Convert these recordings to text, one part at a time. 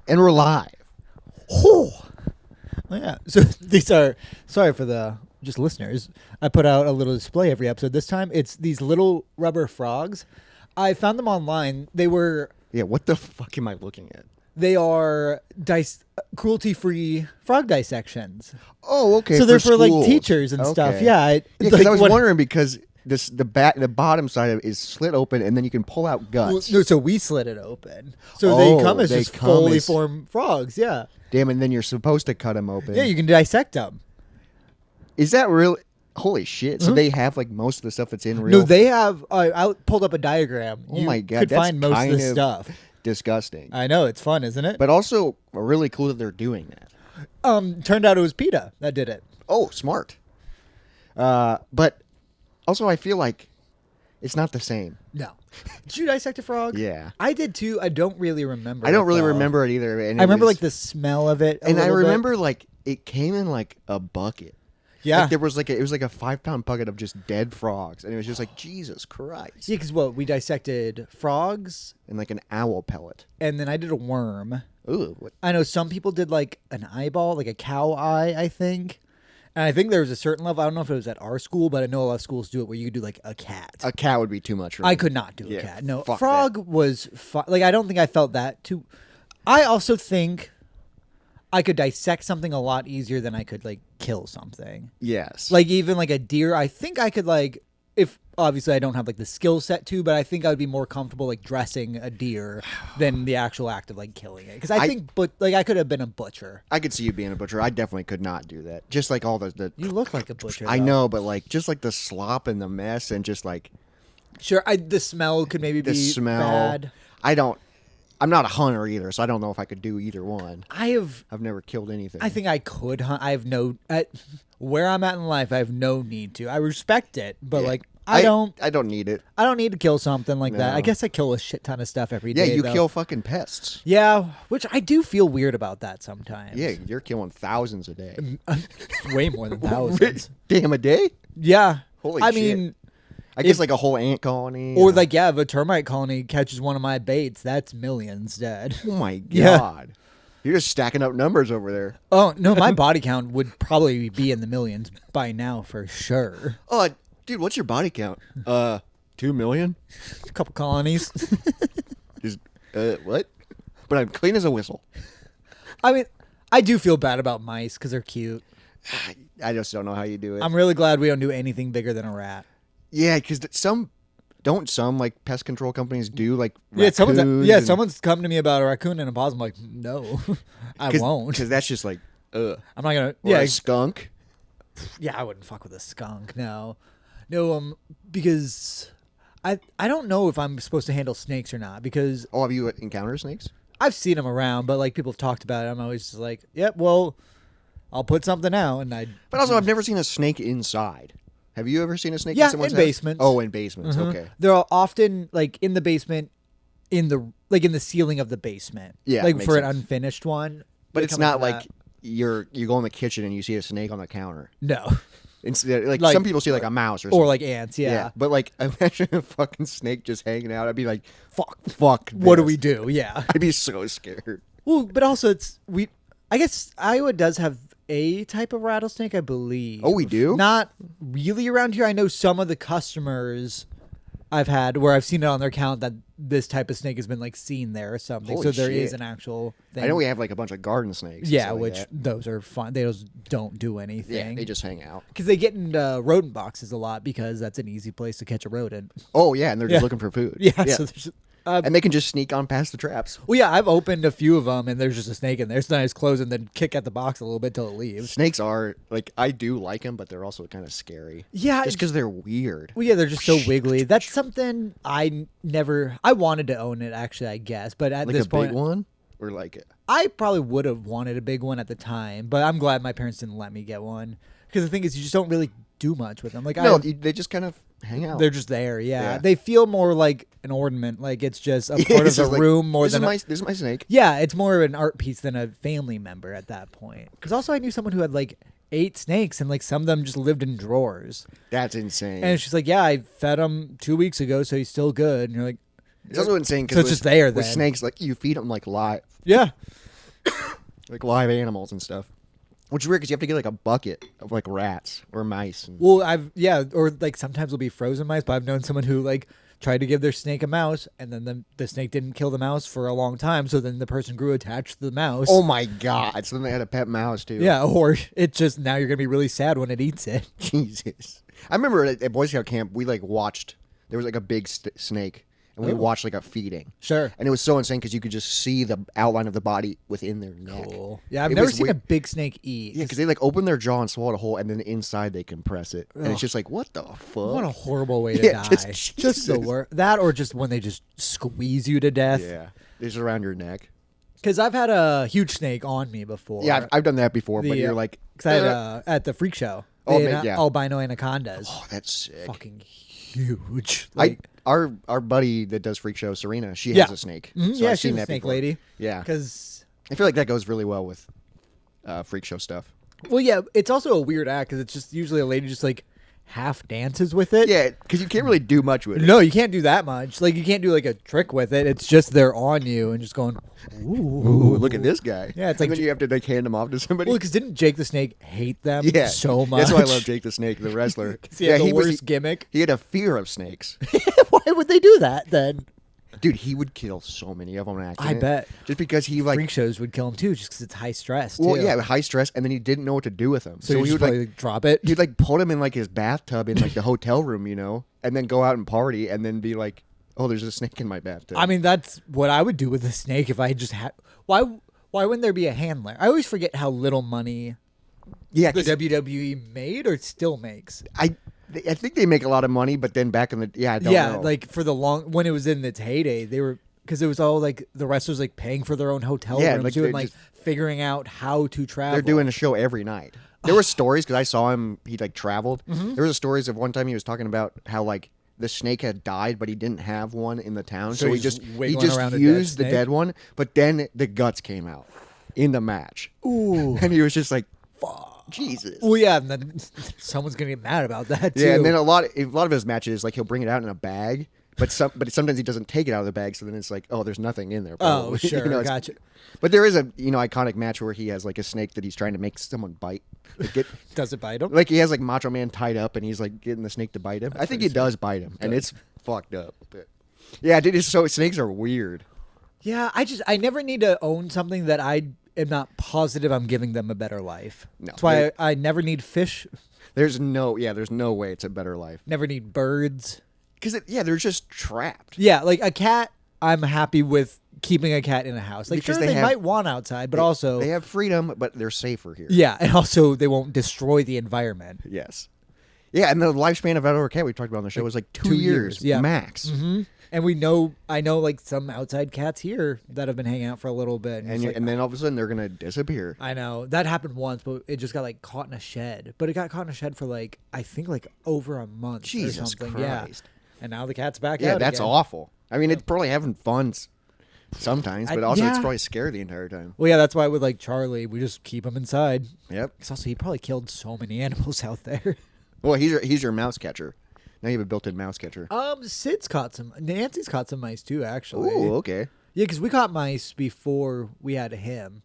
And we're live. Oh, yeah. So these are, sorry for the just listeners. I put out a little display every episode. This time it's these little rubber frogs. I found them online. They were. Yeah, what the fuck am I looking at? They are cruelty-free frog dissections. Oh, okay. So they're for like schools. teachers and stuff. Okay. Yeah. Because I was wondering because the bottom side of it is slit open and then you can pull out guts. No, so we slit it open. So they come as just fully formed frogs. Yeah. Damn, and then you're supposed to cut them open. Yeah, you can dissect them. Is that real? Holy shit! So they have like most of the stuff that's in real. No, they have. I pulled up a diagram. Oh my god, could that's find most kind of the stuff. Disgusting. I know, it's fun, isn't it? But also really cool that they're doing that. Turned out it was PETA that did it. Oh, smart. But also I feel like it's not the same. No. Did you dissect a frog? Yeah. I did too. I don't really remember. I don't really remember it either. And I remember like the smell of it. And I remember like it came in like a bucket. Yeah. Like, there was like it was like a 5-pound bucket of just dead frogs, and it was just like Jesus Christ. Yeah, because we dissected frogs and like an owl pellet, and then I did a worm. Ooh, what? I know some people did like an eyeball, like a cow eye, I think. And I think there was a certain level. I don't know if it was at our school, but I know a lot of schools do it where you could do like a cat. A cat would be too much for me. I could not do a cat. No, fuck frog that. was like I don't think I felt that too. I also think I could dissect something a lot easier than I could like kill something. Yes. Like even like a deer, I think I could like if obviously I don't have like the skill set to, but I think I would be more comfortable like dressing a deer than the actual act of like killing it. Because I think, but like I could have been a butcher. I could see you being a butcher. I definitely could not do that. Just like all the You look like a butcher. I though. know, but like just like the slop and the mess and just like Sure, the smell could maybe the be smell. bad. I'm not a hunter either, so I don't know if I could do either one. I've never killed anything. I think I could hunt. I have no where I'm at in life. I have no need to. I respect it, but like I don't need it. I don't need to kill something like that. No. I guess I kill a shit ton of stuff every Yeah, day. you though. kill fucking pests. Yeah, which I do feel weird about that sometimes. Yeah, you're killing thousands a day. Way more than thousands. Damn, a day? Yeah. Holy I shit. mean, I guess like a whole ant colony. or like if a termite colony catches one of my baits, that's millions dead. Oh my god. Yeah. You're just stacking up numbers over there. Oh no, my body count would probably be in the millions by now for sure. Oh, dude, what's your body count? 2 million? A couple colonies. Just what? But I'm clean as a whistle. I mean, I do feel bad about mice because they're cute. I just don't know how you do it. I'm really glad we don't do anything bigger than a rat. Yeah, because some like pest control companies do like Yeah, raccoons someone's come to me about a raccoon and a possum. I'm like, no, I won't. Because that's just like, I'm not gonna. Or a skunk. Yeah, I wouldn't fuck with a skunk. No, because I don't know if I'm supposed to handle snakes or not because Have you encountered snakes? I've seen them around, but like people have talked about it. I'm always just like, yep, well, I'll put something out, and I. But also, I've never seen a snake inside. Have you ever seen a snake? Yeah, in someone's in house? basements. Oh, in basements. Mhm. Okay. They're often like in the basement, in the ceiling of the basement. Yeah, like makes for an sense. unfinished one. But They it's come not into like that. you go in the kitchen and you see a snake on the counter. No. Like Like- some people see like a mouse or something. Or like ants. Yeah. But like imagine a fucking snake just hanging out. I'd be like, fuck. What do this. we do? Yeah. I'd be so scared. Well, but also I guess Iowa does have a type of rattlesnake, I believe. Oh, we do? Not really around here. I know some of the customers I've had where I've seen it on their account that this type of snake has been like seen there or something. Holy so there is shit. an actual thing. I know we have like a bunch of garden snakes. and Yeah, stuff like which that. those are fun. They just don't do Yeah, anything. they just hang out. Because they get into rodent boxes a lot because that's an easy place to catch a rodent. Oh yeah, and they're just Yeah. looking for food. Yeah. So there's, And they can just sneak on past the traps. well, yeah, I've opened a few of them and there's just a snake in there. So then I just close and then kick at the box a little bit till it leaves. Snakes are like I do like them, but they're also kind of scary. Yeah. Just because they're weird. Well, yeah, they're just so wiggly. That's something I wanted to own it, actually, I guess. But at Like this a point, big one, or like I probably would have wanted a big one at the time. But I'm glad my parents didn't let me get one. Because the thing is, you just don't really do much with them. Like, they just kind of hang out. they're just there, yeah. Yeah. They feel more like an ornament. Like, it's just a part of It's the just like, room more this than... this is my snake. Yeah, it's more of an art piece than a family member at that point. Because also I knew someone who had, like, 8 snakes, and, like, some of them just lived in drawers. That's insane. And she's like, yeah, I fed him 2 weeks ago, so he's still good. And you're like... It's also insane because So it's just there with then. snakes, like you feed them like live. Yeah. like live animals and stuff. Which is weird because you have to get like a bucket of like rats or mice. And... Well, or like sometimes it'll be frozen mice, but I've known someone who like tried to give their snake a mouse, and then the snake didn't kill the mouse for a long time, so then the person grew attached to the mouse. Oh my god! So then they had a pet mouse too. Yeah, or it just now you're gonna be really sad when it eats it. Jesus. I remember at Boy Scout camp we like watched. There was like a big snake. And we watched like a feeding. Sure. And it was so insane because you could just see the outline of the body within their neck. Cool. Yeah, I've never seen a big snake eat. Yeah, because they like open their jaw and swallow a hole, and then inside they compress it, and it's just like, what the fuck? What a horrible way to die. Just the worst. That, or just when they just squeeze you to death. Yeah, just around your neck. Because I've had a huge snake on me before. Yeah, I've done that before, but you're like, because I had at the freak show. Albino anacondas. Oh, that's sick. Fucking huge. Like, our buddy that does freak show, Serena, she has a snake. Mm-hmm. So I've seen she's that a snake before. lady. Yeah, because I feel like that goes really well with freak show stuff. Well, yeah, it's also a weird act because it's just usually a lady just like half dances with it. Yeah, because you can't really do much with it. No, you can't do that much. Like you can't do like a trick with it. It's just they're on you and just going, ooh, look at this guy. Yeah, it's and like then you have to like hand him off to somebody. Well, because didn't Jake the Snake hate them so much? That's why I love Jake the Snake, the wrestler. He had the worst gimmick. He had a fear of snakes. Why would they do that then? Dude, he would kill so many of them. I bet. Just because he like freak shows would kill him too, just because it's high stress. Well, too. yeah, high stress, and then he didn't know what to do with them. So he would like drop it. He'd like put him in like his bathtub in like the hotel room, and then go out and party, and then be like, "Oh, there's a snake in my bathtub." I mean, that's what I would do with a snake if I just had. Why wouldn't there be a handler? I always forget how little money. Yeah, the WWE made or still makes. I think they make a lot of money, but then back in the I don't know. Like for the when it was in its heyday, they were. Because it was all like the wrestlers like paying for their own hotel rooms, like figuring out how to travel. They're doing a show every night. There were stories because I saw him. He like traveled. Mm-hmm. There was stories of one time he was talking about how like the snake had died, but he didn't have one in the town, so he just used the dead one. But then the guts came out in the match. Ooh, and he was just like, "Fuck, Jesus." Well, yeah, and then someone's gonna get mad about that too. Yeah, and then a lot of his matches, like he'll bring it out in a bag. But sometimes he doesn't take it out of the bag, so then it's like, oh, there's nothing in there. Probably. Oh, sure, gotcha. But there is a iconic match where he has like a snake that he's trying to make someone bite. Does it bite him? Like he has like Macho Man tied up, and he's like getting the snake to bite him. I think he does bite him, and it's fucked up. But yeah, dude, so snakes are weird. Yeah, I never need to own something that I am not positive I'm giving them a better life. No, that's why I never need fish. There's no way it's a better life. Never need birds. Because they're just trapped. Yeah, like a cat, I'm happy with keeping a cat in a house. Like, because they might want outside, but also they have freedom, but they're safer here. Yeah, and also they won't destroy the environment. Yes. Yeah, and the lifespan of outdoor cat we talked about on the show was like 2 years max. Mm-hmm. And I know like some outside cats here that have been hanging out for a little bit. And then all of a sudden they're going to disappear. I know. That happened once, but it just got like caught in a shed. But it got caught in a shed for like, I think like over a month Jesus or something. Christ. Yeah. And now the cat's back out. Yeah, that's again. awful. I mean, it's probably having fun sometimes, but also it's probably scary the entire time. Well, yeah, that's why with like Charlie, we just keep him inside. Yep. Because also he probably killed so many animals out there. Well, he's your mouse catcher. Now you have a built-in mouse catcher. Sid's caught some. Nancy's caught some mice too, actually. Oh, okay. Yeah, because we caught mice before we had him.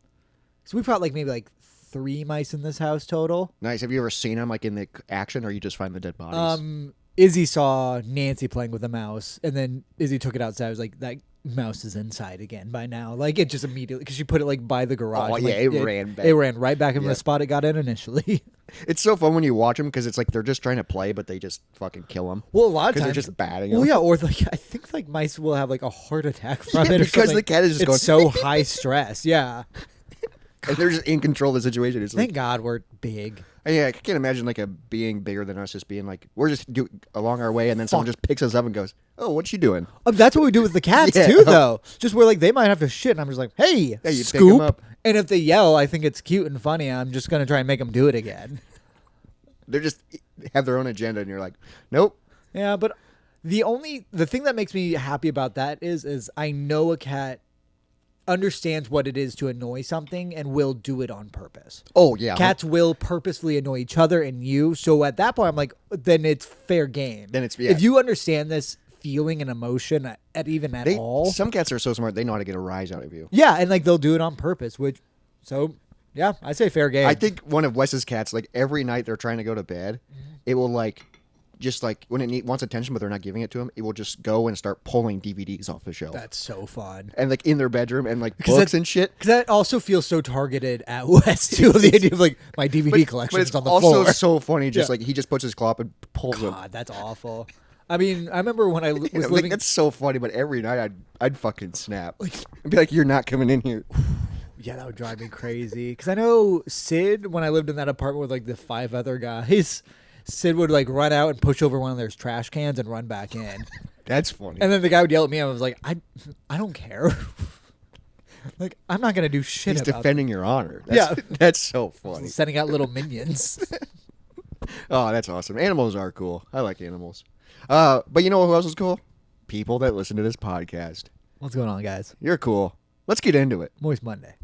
So we caught like maybe like 3 mice in this house total. Nice. Have you ever seen them like in the action, or you just find the dead bodies? Izzy saw Nancy playing with a mouse, and then Izzy took it outside. I was like, that mouse is inside again by now. Like, it just immediately, because she put it like by the garage. Oh, yeah, it ran back. It ran right back in the spot it got in initially. It's so fun when you watch them because it's like they're just trying to play, but they just fucking kill them. Well, a lot of times they're just batting them. Well, yeah, or like I think like mice will have like a heart attack from it, or because something. the cat is just going so high stress. Yeah, and they're just in control of the situation. It's Thank God we're big. Yeah, I can't imagine like a being bigger than us just being like, we're just along our way, and then someone just picks us up and goes, "Oh, what's she doing?" That's what we do with the cats too, though. Just where like they might have to shit, and I'm just like, "Hey, you scoop!" pick 'em up. And if they yell, I think it's cute and funny. I'm just gonna try and make them do it again. They're just have their own agenda, and you're like, "Nope." Yeah, but the thing that makes me happy about that is I know a cat understands what it is to annoy something and will do it on purpose. Oh, yeah. Cats will purposefully annoy each other and you. So at that point, I'm like, then it's fair game. Then it's if you understand this feeling and emotion at all. Some cats are so smart, they know how to get a rise out of you. Yeah, and like they'll do it on purpose, which So, yeah, I say fair game. I think one of Wes's cats, like every night they're trying to go to bed, it will like, just like when it wants attention but they're not giving it to him, it will just go and start pulling DVDs off the shelf. That's so fun. And like in their bedroom and like books and shit. Because that also feels so targeted at Wes too. The idea of like my DVD collection is on the floor. But it's also so funny. Just like he just puts his claw up and pulls them. God, that's awful. I mean, I remember when I was living. Like, that's so funny. But every night I'd fucking snap. I'd be like, "You're not coming in here." Yeah, that would drive me crazy. Because I know Sid, when I lived in that apartment with like the 5 other guys, Sid would like run out and push over one of their trash cans and run back in. That's funny. And then the guy would yell at me. And I was like, I don't care. Like, I'm not gonna do shit. He's defending your honor. That's so funny. Sending out little minions. Oh, that's awesome. Animals are cool. I like animals. But you know who else is cool? People that listen to this podcast. What's going on, guys? You're cool. Let's get into it. Moist Monday.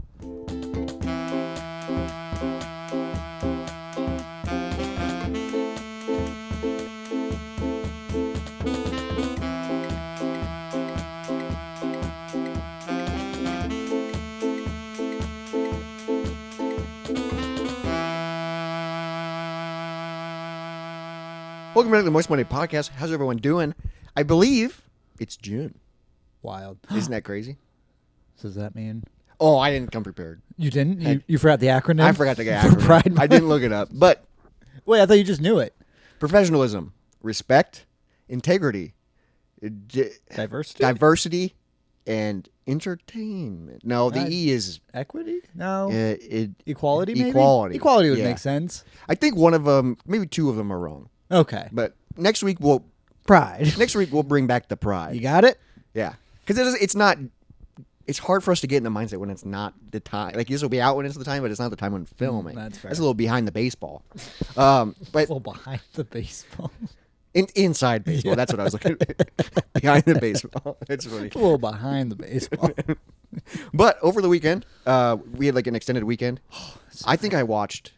Welcome back to the Moist Monday podcast. How's everyone doing? I believe it's June. Wild. Isn't that crazy? So does that mean? Oh, I didn't come prepared. You didn't? You forgot the acronym? I forgot the for acronym. Pride Month? I didn't look it up. But wait, I thought you just knew it. Professionalism, respect, integrity, diversity, and entertainment. No, the E is equity. No, equality. Maybe? Equality. Equality would make sense. I think one of them, maybe 2 of them, are wrong. Okay, but next week we'll bring back the pride. You got it. Yeah, because it's not. It's hard for us to get in the mindset when it's not the time. Like, this will be out when it's the time, but it's not the time when filming. That's fair. That's a little behind the baseball. But a little behind the baseball. Inside baseball. Yeah. That's what I was looking at. Behind the baseball. That's funny. A little behind the baseball. But over the weekend, we had like an extended weekend. I think I watched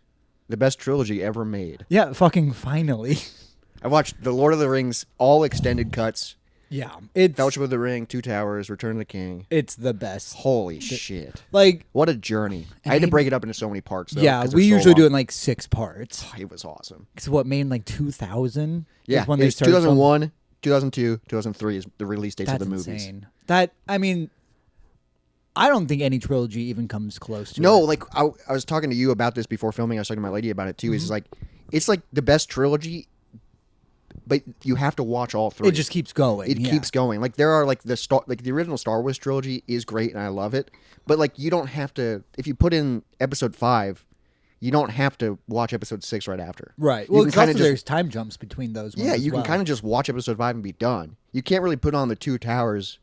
the best trilogy ever made. Yeah, fucking finally. I watched The Lord of the Rings, all extended cuts. Yeah. Fellowship of the Ring, Two Towers, Return of the King. It's the best. Holy shit. Like, what a journey. I had to break it up into so many parts, though. Yeah, we usually do it in like 6 parts. Oh, it was awesome. Because what, made in like 2000? Yeah, when it's 2001, 2002, 2003 is the release dates of the movies. That's insane. I mean, I don't think any trilogy even comes close to it. No, like, I was talking to you about this before filming. I was talking to my lady about it, too. Mm-hmm. It's like the best trilogy, but you have to watch all 3. It just keeps going. It keeps going. Like, there are like the original Star Wars trilogy is great and I love it, but like you don't have to. If you put in episode 5, you don't have to watch episode 6 right after. Right. Well, because there's time jumps between those ones. Yeah, you can kind of just watch episode 5 and be done. You can't really put on the Two Towers.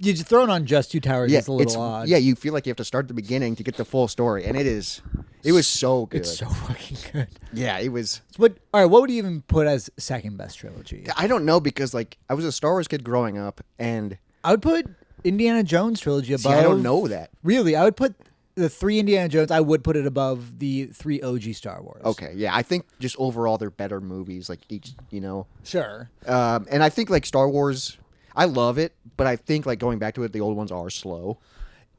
You just throw it on just Two Towers. It's a little odd. Yeah, you feel like you have to start at the beginning to get the full story, and it was so good. It's so fucking good. Yeah, it was. All right, what would you even put as second best trilogy? I don't know, because like I was a Star Wars kid growing up, and I would put Indiana Jones trilogy above. See, I don't know that. Really, I would put the 3 Indiana Jones. I would put it above the 3 OG Star Wars. Okay, yeah, I think just overall they're better movies. Like each, Sure. And I think like Star Wars, I love it, but I think like going back to it, the old ones are slow.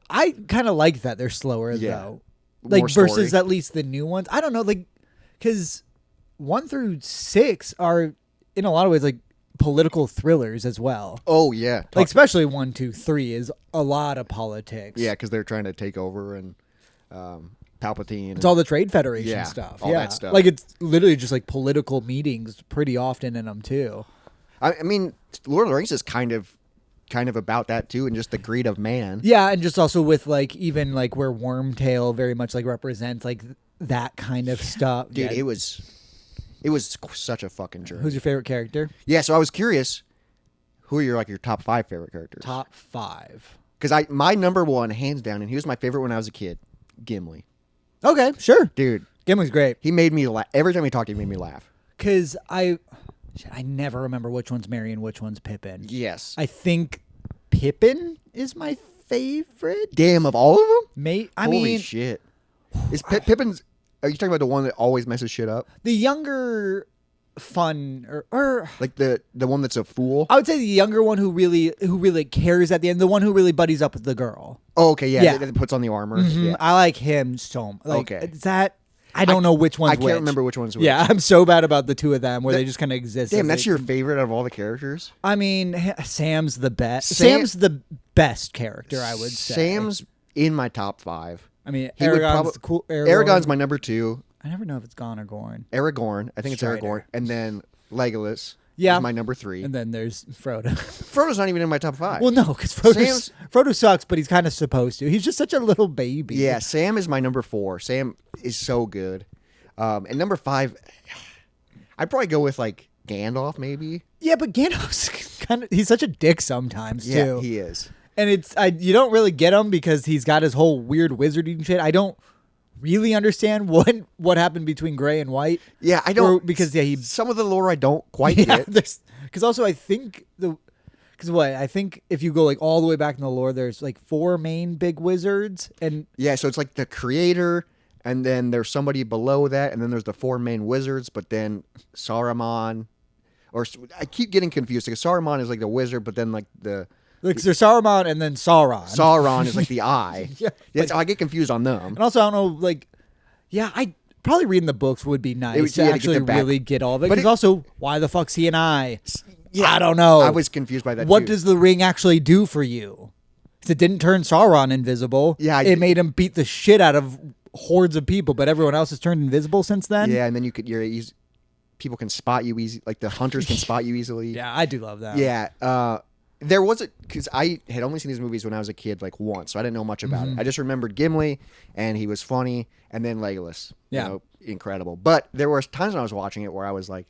I kind of like that they're slower though. Like versus at least the new ones. I don't know, like, because 1 through 6 are in a lot of ways like political thrillers as well. Oh yeah, like especially 1, 2, 3 is a lot of politics. Yeah, because they're trying to take over and Palpatine. It's all the Trade Federation stuff. All that stuff. Like it's literally just like political meetings pretty often in them too. I mean, Lord of the Rings is kind of about that too, and just the greed of man. Yeah, and just also with like even like where Wormtail very much like represents like that kind of stuff. Dude, it was such a fucking journey. Who's your favorite character? Yeah, so I was curious, who are your top 5 favorite characters? Top 5. Because my number 1, hands down, and he was my favorite when I was a kid, Gimli. Okay, sure. Dude. Gimli's great. He made me laugh. Every time he talked, he made me laugh. Because I never remember which one's Merry and which one's Pippin. Yes. I think Pippin is my favorite. Damn, of all of them? Holy shit. Is Pippin's... Are you talking about the one that always messes shit up? The younger fun or like the one that's a fool. I would say the younger one who really cares at the end, the one who really buddies up with the girl. Oh, okay, yeah. That puts on the armor. Mm-hmm. Yeah. I like him so much. Like, okay. Is that I don't know which one's I can't remember which one's which. Yeah, I'm so bad about the two of them where they just kind of exist. Damn, that's your favorite out of all the characters? I mean, Sam's the best. Sam's the best character, I would say. Sam's in my top 5. I mean, Aragorn's cool. Aragorn's my number 2. I never know if it's Gon or Gorn. Aragorn. I think it's Aragorn. And then Legolas. Yeah. Is my number 3. And then there's Frodo. Frodo's not even in my top 5. Well, no, because Frodo sucks, but he's kind of supposed to. He's just such a little baby. Yeah, Sam is my number 4. Sam is so good. And number 5, I'd probably go with like Gandalf, maybe. Yeah, but Gandalf's he's such a dick sometimes too. Yeah, he is. And you don't really get him because he's got his whole weird wizarding shit. I don't really understand what happened between Gray and White. Yeah, I don't because some of the lore I don't quite get. Because also I think I think if you go like all the way back in the lore, there's like 4 main big wizards, and yeah, so it's like the creator, and then there's somebody below that, and then there's the 4 main wizards, but then Saruman, or I keep getting confused because Saruman is like the wizard, but then like there's Saruman and then Sauron. Sauron is like the eye. Yeah, so I get confused on them. And also I don't know, like, yeah, I probably reading the books would be nice to actually really get all of it. Because also, why the fuck's he an eye? Yeah, I don't know. I was confused by that. What does the ring actually do for you? Because it didn't turn Sauron invisible. Yeah, it made him beat the shit out of hordes of people, but everyone else has turned invisible since then. Yeah, and then people can spot you easy, like the hunters can spot you easily. Yeah, I do love that. Yeah, there was because I had only seen these movies when I was a kid, like once, so I didn't know much about it. I just remembered Gimli, and he was funny, and then Legolas. Yeah, incredible. But there were times when I was watching it where I was like,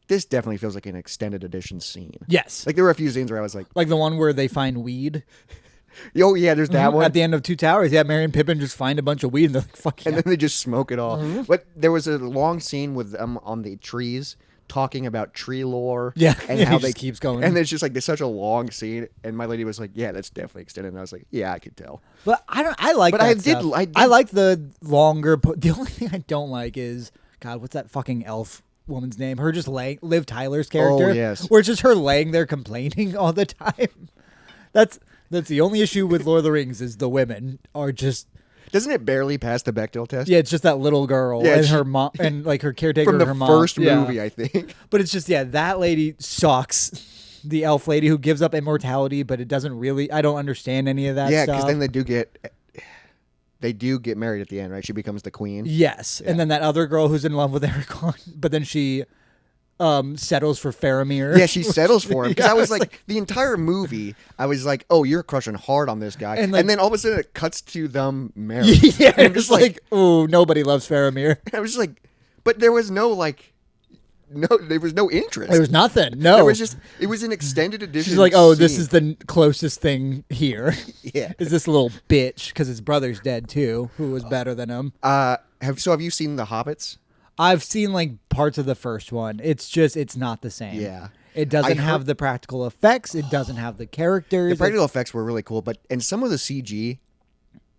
this definitely feels like an extended edition scene. Yes, like there were a few scenes where I was like the one where they find weed. Oh yeah, there's that one at the end of Two Towers. Yeah, Merry and Pippin just find a bunch of weed and they're like, "Fuck yeah!" And then they just smoke it all. But there was a long scene with them on the trees talking about tree lore. Yeah, and how they keeps going. And it's just like there's such a long scene. And my lady was like, "Yeah, that's definitely extended." And I was like, "Yeah, I could tell." But I like. But I like the longer. The only thing I don't like is God. What's that fucking elf woman's name? Her just Liv Tyler's character. Oh yes. Where it's just her laying there complaining all the time. That's the only issue with Lord of the Rings is the women are just. Doesn't it barely pass the Bechdel test? Yeah, it's just that little girl and her mom and like her caretaker from the and her mom. First movie, I think. But it's just that lady sucks. The elf lady who gives up immortality, but it doesn't really. I don't understand any of that. Yeah, because then they do get married at the end, right? She becomes the queen. Yes, and then that other girl who's in love with Aragorn, but then she settles for Faramir. Yeah, she settles for him. Because I was like, the entire movie, I was like, oh, you're crushing hard on this guy. And then all of a sudden it cuts to them married. Yeah, and I'm just like, oh, nobody loves Faramir. I was just like, but there was there was no interest. There was nothing. No. It was an extended edition. She's like, oh, this is the closest thing here. Yeah. Is this little bitch, because his brother's dead too, who was better than him. Have you seen The Hobbits? I've seen like parts of the first one. It's not the same. Yeah. It doesn't have the practical effects. It doesn't have the characters. The practical effects were really cool, and some of the CG,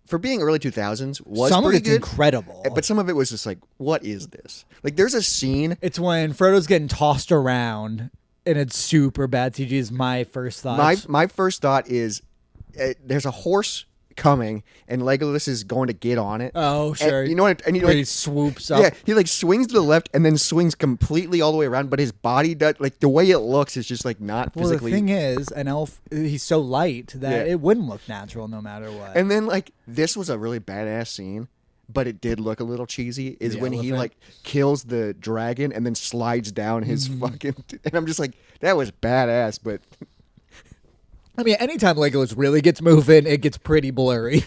for being early 2000s, was some pretty of it's good, incredible. But some of it was just like, what is this? Like, there's a scene. It's when Frodo's getting tossed around, and it's super bad CG. Is my first thought. My first thought is, there's a horse coming, and Legolas is going to get on it. Oh, sure. And you know what? And he swoops up. Yeah, he like swings to the left and then swings completely all the way around. But his body does the way it looks is just like not physically. Well, the thing is, an elf, he's so light that it wouldn't look natural no matter what. And then this was a really badass scene, but it did look a little cheesy. Is when he kills the dragon and then slides down his fucking. And I'm just like, that was badass, but. I mean, anytime Legolas really gets moving, it gets pretty blurry.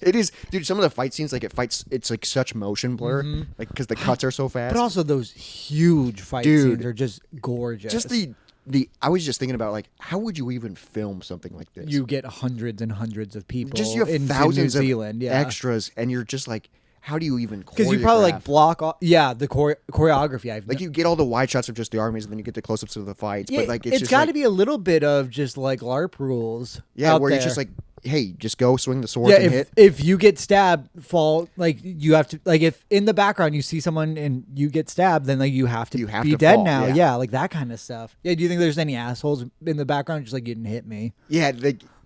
It is, dude. Some of the fight scenes, it's like such motion blur, because the cuts are so fast. But also those huge fight scenes are just gorgeous. Just I was just thinking about how would you even film something like this? You get hundreds and hundreds of people. Just you have thousands of extras, and you're just like, how do you even? Because you probably block off. Yeah, the choreography. You get all the wide shots of just the armies, and then you get the close-ups of the fights. Yeah, but it's got to be a little bit of just LARP rules. Yeah, where you're just hey, just go swing the sword and hit. If you get stabbed, fall, like, you have to, like, if in the background you see someone and you get stabbed, then, like, you have to be dead fall, now. Yeah, like that kind of stuff. Yeah, do you think there's any assholes in the background just like, you didn't hit me? Yeah,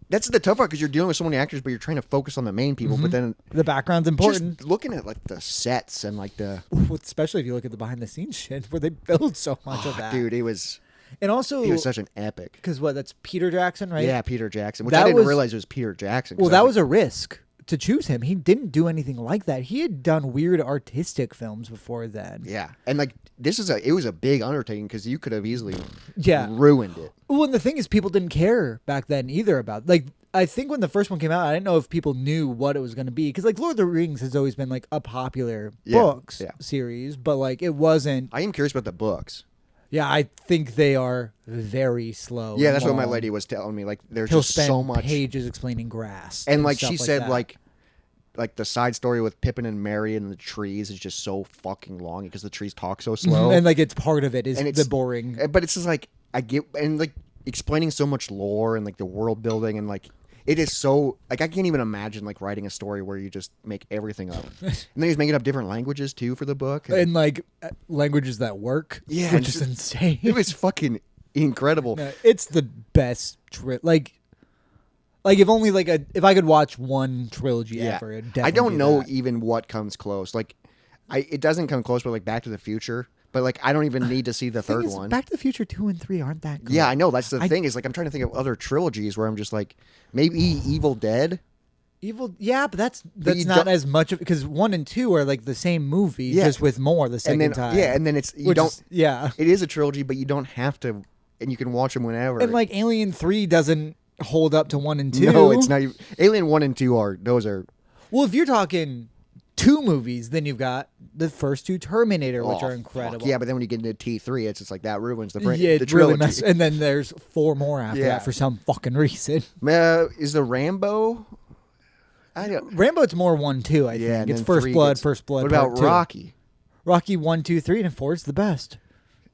that's the tough part because you're dealing with so many actors, but you're trying to focus on the main people. But then the background's important. Just looking at like the sets and like especially if you look at the behind the scenes shit where they build so much of that. Dude, it was. And also, he was such an epic. Because that's Peter Jackson, right? Yeah, Peter Jackson. Which I didn't realize it was Peter Jackson. Well, that was a risk to choose him. He didn't do anything like that. He had done weird artistic films before then. Yeah, and like it was a big undertaking because you could have easily ruined it. Well, and the thing is, people didn't care back then either about, like, I think when the first one came out, I didn't know if people knew what it was going to be. Because, like, Lord of the Rings has always been, like, a popular books series. But, like, it wasn't. I am curious about the books. Yeah, I think they are very slow. Yeah, that's what my lady was telling me. Like, there's He'll just spend so much pages explaining grass. And like she said, like the side story with Pippin and Merry and the trees is just so fucking long because the trees talk so slow. And like it's part of it is the boring. But it's just like I get and like explaining so much lore and like the world building and like it is so like I can't even imagine like writing a story where you just make everything up. And then he's making up different languages too for the book and like languages that work. Yeah, which is insane. It was fucking incredible. No, it's the best Like if only if I could watch one trilogy ever, it'd definitely I don't know even what comes close. Like, it doesn't come close, but like Back to the Future. But like I don't even need to see the third one. Back to the Future 2 and 3 aren't that good. Yeah, I know. That's the thing is like I'm trying to think of other trilogies where I'm just like maybe Evil Dead. Yeah, but that's not as much of because 1 and 2 are like the same movie, just with more the second time. Yeah, and then it's it is a trilogy, but you don't have to, and you can watch them whenever. And like Alien 3 doesn't hold up to 1 and 2. No, it's not. Alien 1 and 2 are well, if you're talking 2 movies, then you've got the first 2 Terminator, which are incredible. Fuck. Yeah, but then when you get into T3, it's just like that ruins the trilogy. Really and then there's 4 more after that for some fucking reason. Is the Rambo? Rambo, it's more 1, 2. I think it's First Blood. What about Rocky? Rocky 1, 2, 3, and 4 is the best.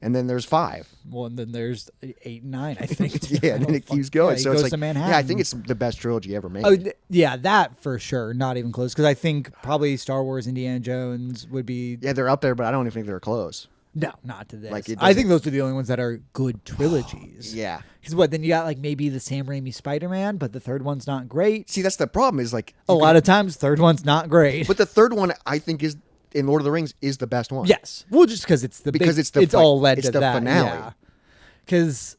And then there's 5. Well, and then there's 8 and 9, I think. Yeah, and then it keeps going. Yeah, so goes it's like, to Manhattan. Yeah, I think it's the best trilogy ever made. Oh, yeah, that for sure. Not even close. Because I think probably Star Wars, Indiana Jones would be. Yeah, they're up there, but I don't even think they're close. No, not to this. I think those are the only ones that are good trilogies. Yeah. Because then you got like maybe the Sam Raimi Spider-Man, but the third one's not great. See, that's the problem is like. A lot of times, third one's not great. But the third one, I think, is in Lord of the Rings is the best one. Yes. Well, just because it's it's all led to the that. Finale. Because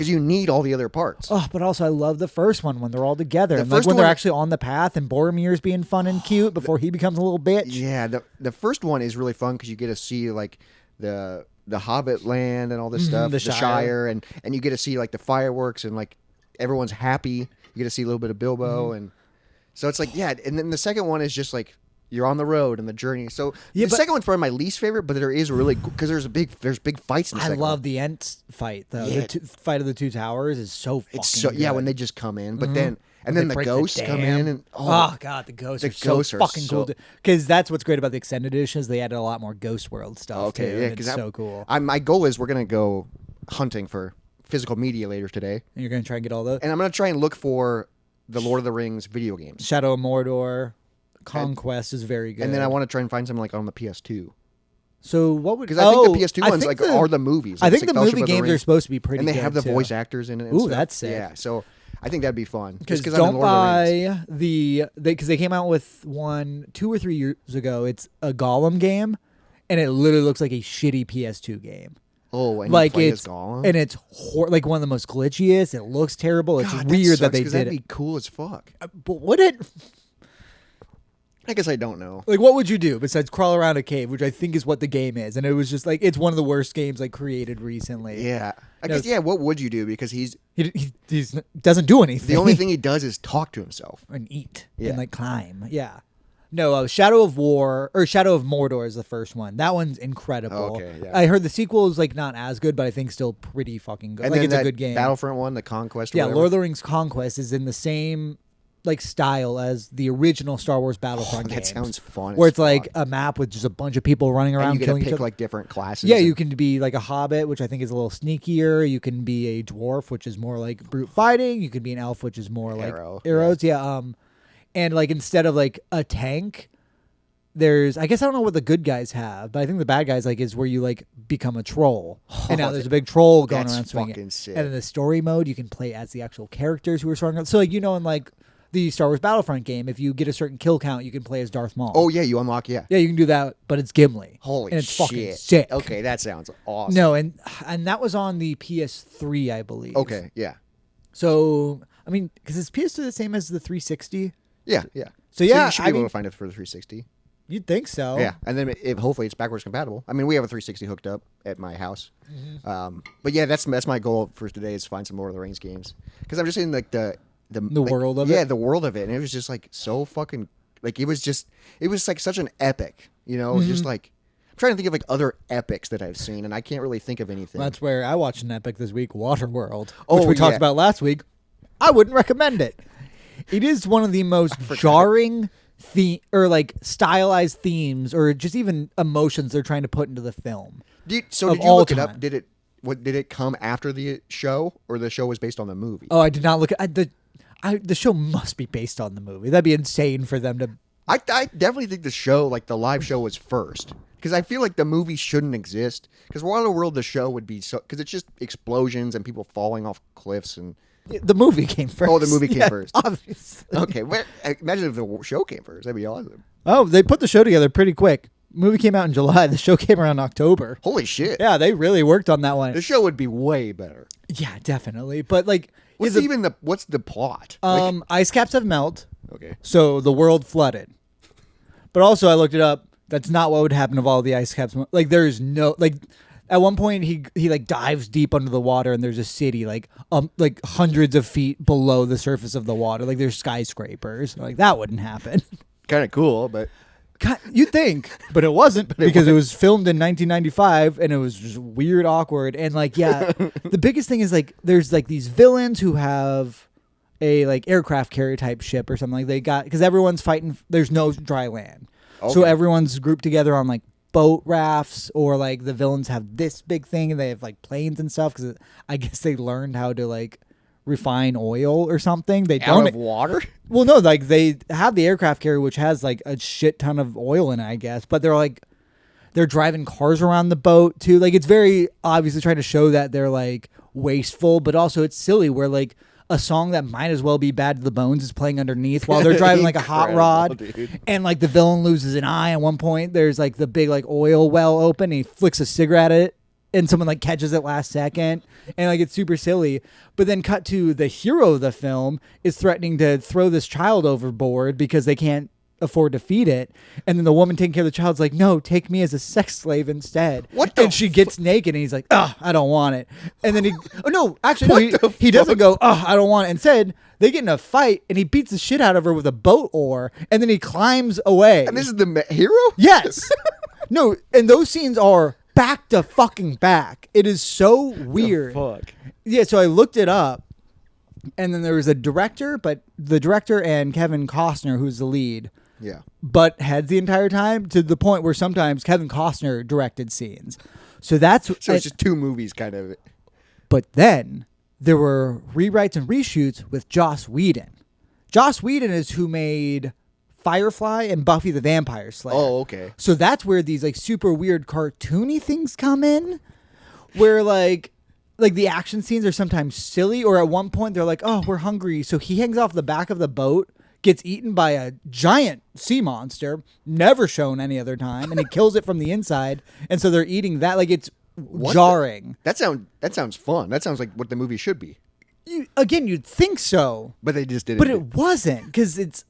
you need all the other parts. Oh, but also I love the first one when they're all together. And like when they're actually on the path and Boromir's being fun and cute before he becomes a little bitch. Yeah, the first one is really fun because you get to see like the Hobbit land and all this stuff, the Shire, and you get to see like the fireworks and like everyone's happy. You get to see a little bit of Bilbo and so it's like and then the second one is just like you're on the road and the journey. So the second one's probably my least favorite, but there is really because there's big fights in the second one. I love the Ents fight though. Yeah. The fight of the 2 towers is so fucking good. Yeah, when they just come in, but then then the ghosts come in and oh god, the ghosts are so fucking cool. Because that's what's great about the extended editions. They added a lot more Ghost World stuff. Okay, yeah, because it's so cool. My goal is we're gonna go hunting for physical media later today. And you're gonna try and get all those. And I'm gonna try and look for the Lord of the Rings video games. Shadow of Mordor. Conquest is very good. And then I want to try and find something like on the PS2. So what would... Because I think the PS2 ones are the movies. I think the movie games are supposed to be pretty good, and they have the voice actors in it. Ooh, that's sick. Yeah, so I think that'd be fun. Because don't buy because they came out with one 2 or 3 years ago. It's a Gollum game, and it literally looks like a shitty PS2 game. Oh, and like it's Gollum? And it's like one of the most glitchiest. It looks terrible. It's weird that they did it. That'd be cool as fuck. But would it... I guess I don't know. Like, what would you do besides crawl around a cave, which I think is what the game is? And it was just like, it's one of the worst games like created recently. Yeah. I guess, what would you do? Because he doesn't do anything. The only thing he does is talk to himself. And eat. Yeah. And like climb. Yeah. No, Shadow of Mordor is the first one. That one's incredible. Okay, yeah. I heard the sequel is like not as good, but I think still pretty fucking good. And like then it's a good game. Battlefront one, the Conquest. Yeah, Lord of the Rings Conquest is in the same like style as the original Star Wars Battlefront That games. sounds fun. Where as it's like fuck. a map with just a bunch of people running around and you killing get to each pick other. like different classes. Yeah, and- you can be like a hobbit, which I think is a little sneakier. You can be a dwarf, which is more like brute fighting. You can be an elf, which is more like arrows. Yeah. And like instead of like a tank, there's I guess I don't know what the good guys have, but I think the bad guys like is where you like become a troll. And now there's a big troll going around swinging. Sick. And in the story mode, you can play as the actual characters who are swinging around. So like in like the Star Wars Battlefront game, if you get a certain kill count, you can play as Darth Maul. Oh yeah, you unlock Yeah, you can do that, but it's Gimli. Holy and it's shit. fucking sick. Okay, that sounds awesome. No, and that was on the PS3, I believe. Okay, yeah. So, I mean, because is PS3 the same as the 360? Yeah, yeah. So yeah, you should be able to find it for the 360. You'd think so. Yeah, and then hopefully it's backwards compatible. I mean, we have a 360 hooked up at my house. But yeah, that's my goal for today is find some Lord of the Rings games because I'm just in like the world of it. Yeah, the world of it, and it was just like so fucking like it was like such an epic, just like I'm trying to think of like other epics that I've seen, and I can't really think of anything. That's where I watched an epic this week, Waterworld, Oh, which we talked yeah. about last week. I wouldn't recommend it. It is one of the most jarring like stylized themes or just even emotions they're trying to put into the film. Did you all look it time. up? Did it come after the show, or the show was based on the movie? Oh, I did not look at the show must be based on the movie. That'd be insane for them to. I definitely think the show, like the live show, was first because I feel like the movie shouldn't exist because Waterworld the show would be so because it's just explosions and people falling off cliffs and. The movie came first. Oh, the movie came first. Obviously. Okay, imagine if the show came first. That'd be awesome. Oh, they put the show together pretty quick. Movie came out in July. The show came around October. Holy shit! Yeah, they really worked on that one. The show would be way better. Yeah, definitely. But like, What's the plot? Ice caps have melted. Okay. So the world flooded. But also, I looked it up. That's not what would happen if all the ice caps. Like, there's no like. At one point, he like dives deep under the water, and there's a city like hundreds of feet below the surface of the water. Like there's skyscrapers. Like that wouldn't happen. Kind of cool, but God, you'd think, but it wasn't because it was filmed in 1995, and it was just weird, awkward, and like yeah. The biggest thing is like there's like these villains who have a like aircraft carrier type ship or something like they got because everyone's fighting. There's no dry land, so everyone's grouped together on like boat rafts or like the villains have this big thing and they have like planes and stuff because I guess they learned how to like refine oil or something. They out of water. Well, no, like they have the aircraft carrier which has like a shit ton of oil in it, I guess. But they're driving cars around the boat too. Like it's very obviously trying to show that they're like wasteful, but also it's silly where like a song that might as well be Bad to the Bones is playing underneath while they're driving like a hot rod. Dude. And like the villain loses an eye at one point. There's like the big like oil well open. And he flicks a cigarette at it and someone like catches it last second. And like it's super silly. But then cut to the hero of the film is threatening to throw this child overboard because they can't afford to feed it. And then the woman taking care of the child's like, no, take me as a sex slave instead. And she gets naked and he's like, I don't want it. And then he doesn't go, I don't want it. Instead, they get in a fight and he beats the shit out of her with a boat oar and then he climbs away. And this is the hero? Yes. No, and those scenes are back to fucking back. It is so weird. Fuck. Yeah, so I looked it up. And then there was a director, but the director and Kevin Costner, who's the lead, butt heads the entire time to the point where sometimes Kevin Costner directed scenes. So it's just two movies kind of. But then there were rewrites and reshoots with Joss Whedon. Joss Whedon is who made Firefly and Buffy the Vampire Slayer. Oh, okay. So that's where these like super weird cartoony things come in where like the action scenes are sometimes silly or at one point they're like, oh, we're hungry. So he hangs off the back of the boat, gets eaten by a giant sea monster, never shown any other time, and he kills it from the inside. And so they're eating that. Like it's jarring. That sounds fun. That sounds like what the movie should be. You'd think so. But they just didn't. But it wasn't because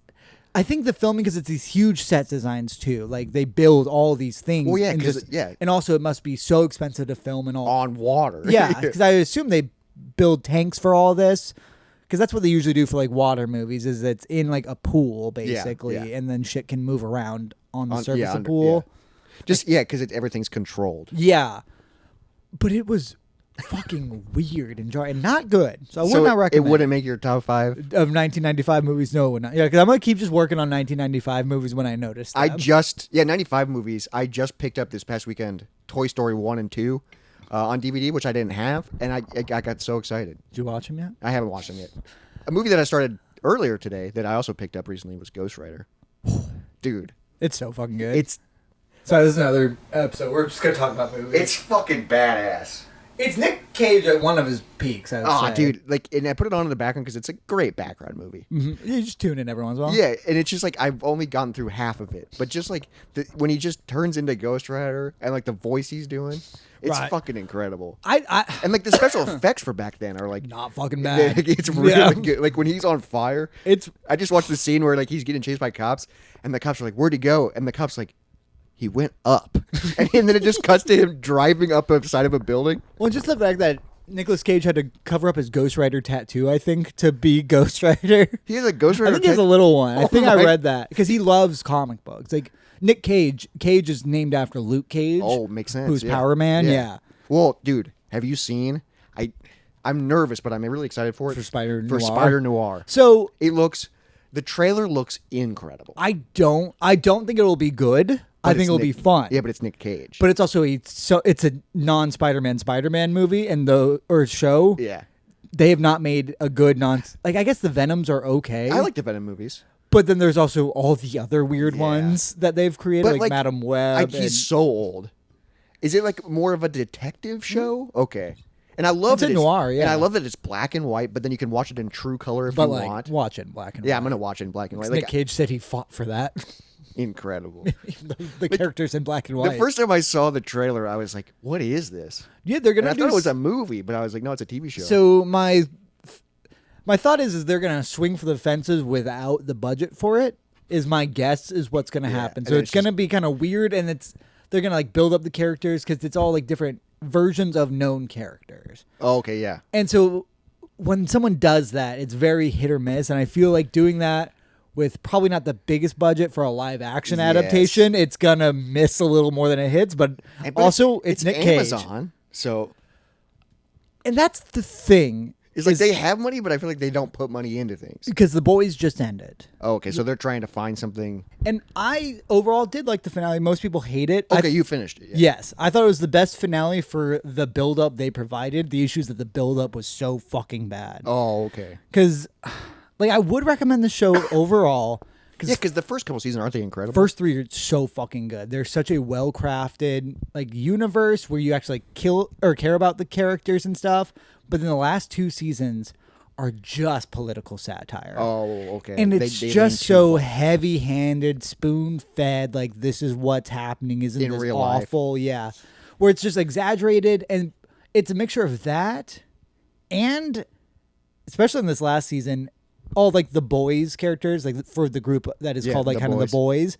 I think the filming, because it's these huge set designs too. Like they build all these things. Well, yeah, and and also it must be so expensive to film and all on water. Yeah, because I assume they build tanks for all this. Because that's what they usually do for like water movies. Is it's in like a pool basically, and then shit can move around on the surface of the pool. Yeah. Just because everything's controlled. Yeah, but it was fucking weird and jarring and not good. So I would not recommend it. Wouldn't make your top 5 of 1995 movies. No, it would not. Yeah, because I'm gonna keep just working on 1995 movies when I notice them. 95 movies. I just picked up this past weekend Toy Story 1 and 2 on DVD, which I didn't have, and I got so excited. Did you watch them yet? I haven't watched them yet. A movie that I started earlier today that I also picked up recently was Ghost Rider. Dude, it's so fucking good. So this is another episode. We're just gonna talk about movies. It's fucking badass. It's Nick Cage at one of his peaks. I would say. Dude, and I put it on in the background because it's a great background movie. Mm-hmm. You just tune in every once in a while. Yeah, and it's just like I've only gotten through half of it, but just like when he just turns into Ghost Rider and like the voice he's doing, it's fucking incredible. And like the special effects for back then are like not fucking bad. It's really good. Like when he's on fire, I just watched the scene where like he's getting chased by cops, and the cops are like, "Where'd he go?" And the cops like, he went up. And then it just cuts to him driving up the side of a building. Well, just the fact that Nicolas Cage had to cover up his Ghost Rider tattoo, I think, to be Ghost Rider. He has a Ghost Rider I think he has a little one. I think I read that. Because he loves comic books. Like, Nick Cage is named after Luke Cage. Oh, makes sense. Who's Power Man, yeah. Well, dude, have you seen... I'm nervous, but I'm really excited for it. For Spider Noir. For Spider Noir. So... The trailer looks incredible. I don't think it will be good. I think it'll be fun. Yeah, but it's Nick Cage. But it's also it's a non-Spider-Man Spider-Man movie or show. Yeah. They have not made a good I guess the Venoms are okay. I like the Venom movies. But then there's also all the other weird ones that they've created, like Madam Web. He's so old. Is it like more of a detective show? Okay. And I love it's noir, yeah. And I love that it's black and white, but then you can watch it in true color if you want. Watch it in black and white. Yeah, I'm going to watch it in black and white. Nick Cage said he fought for that. Incredible. the characters in black and white. The first time I saw the trailer, I was like, what is this? Yeah, they're going to I thought it was a movie, but I was like, no, it's a TV show. So my thought is they're going to swing for the fences without the budget for it, is my guess is what's going to happen. So it's going to be kind of weird, and they're going to like build up the characters because it's all like different versions of known characters. Oh, okay, yeah. And so when someone does that, it's very hit or miss, and I feel like doing that with probably not the biggest budget for a live action adaptation, it's gonna miss a little more than it hits. But also, it's Nick Cage. Amazon, so and that's the thing. It's like they have money, but I feel like they don't put money into things. Because The Boys just ended. Oh, okay, so they're trying to find something. And I overall did like the finale. Most people hate it. Okay, you finished it. Yeah. Yes. I thought it was the best finale for the build-up they provided. The issues that the build-up was so fucking bad. Oh, okay. Because like I would recommend the show overall. Yeah, because the first couple seasons, aren't they incredible? First 3 are so fucking good. They're such a well-crafted like universe where you actually kill or care about the characters and stuff. But then the last 2 seasons are just political satire. Oh, okay. And it's just so heavy-handed, spoon-fed, like this is what's happening, isn't this real awful? Life. Yeah. Where it's just exaggerated, and it's a mixture of that and, especially in this last season, all like the boys characters, like for the group that is called like kind of the boys,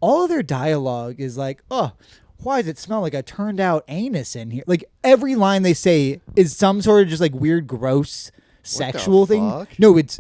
all of their dialogue is like, oh, why does it smell like a turned out anus in here? Like every line they say is some sort of just like weird, gross sexual thing. No, it's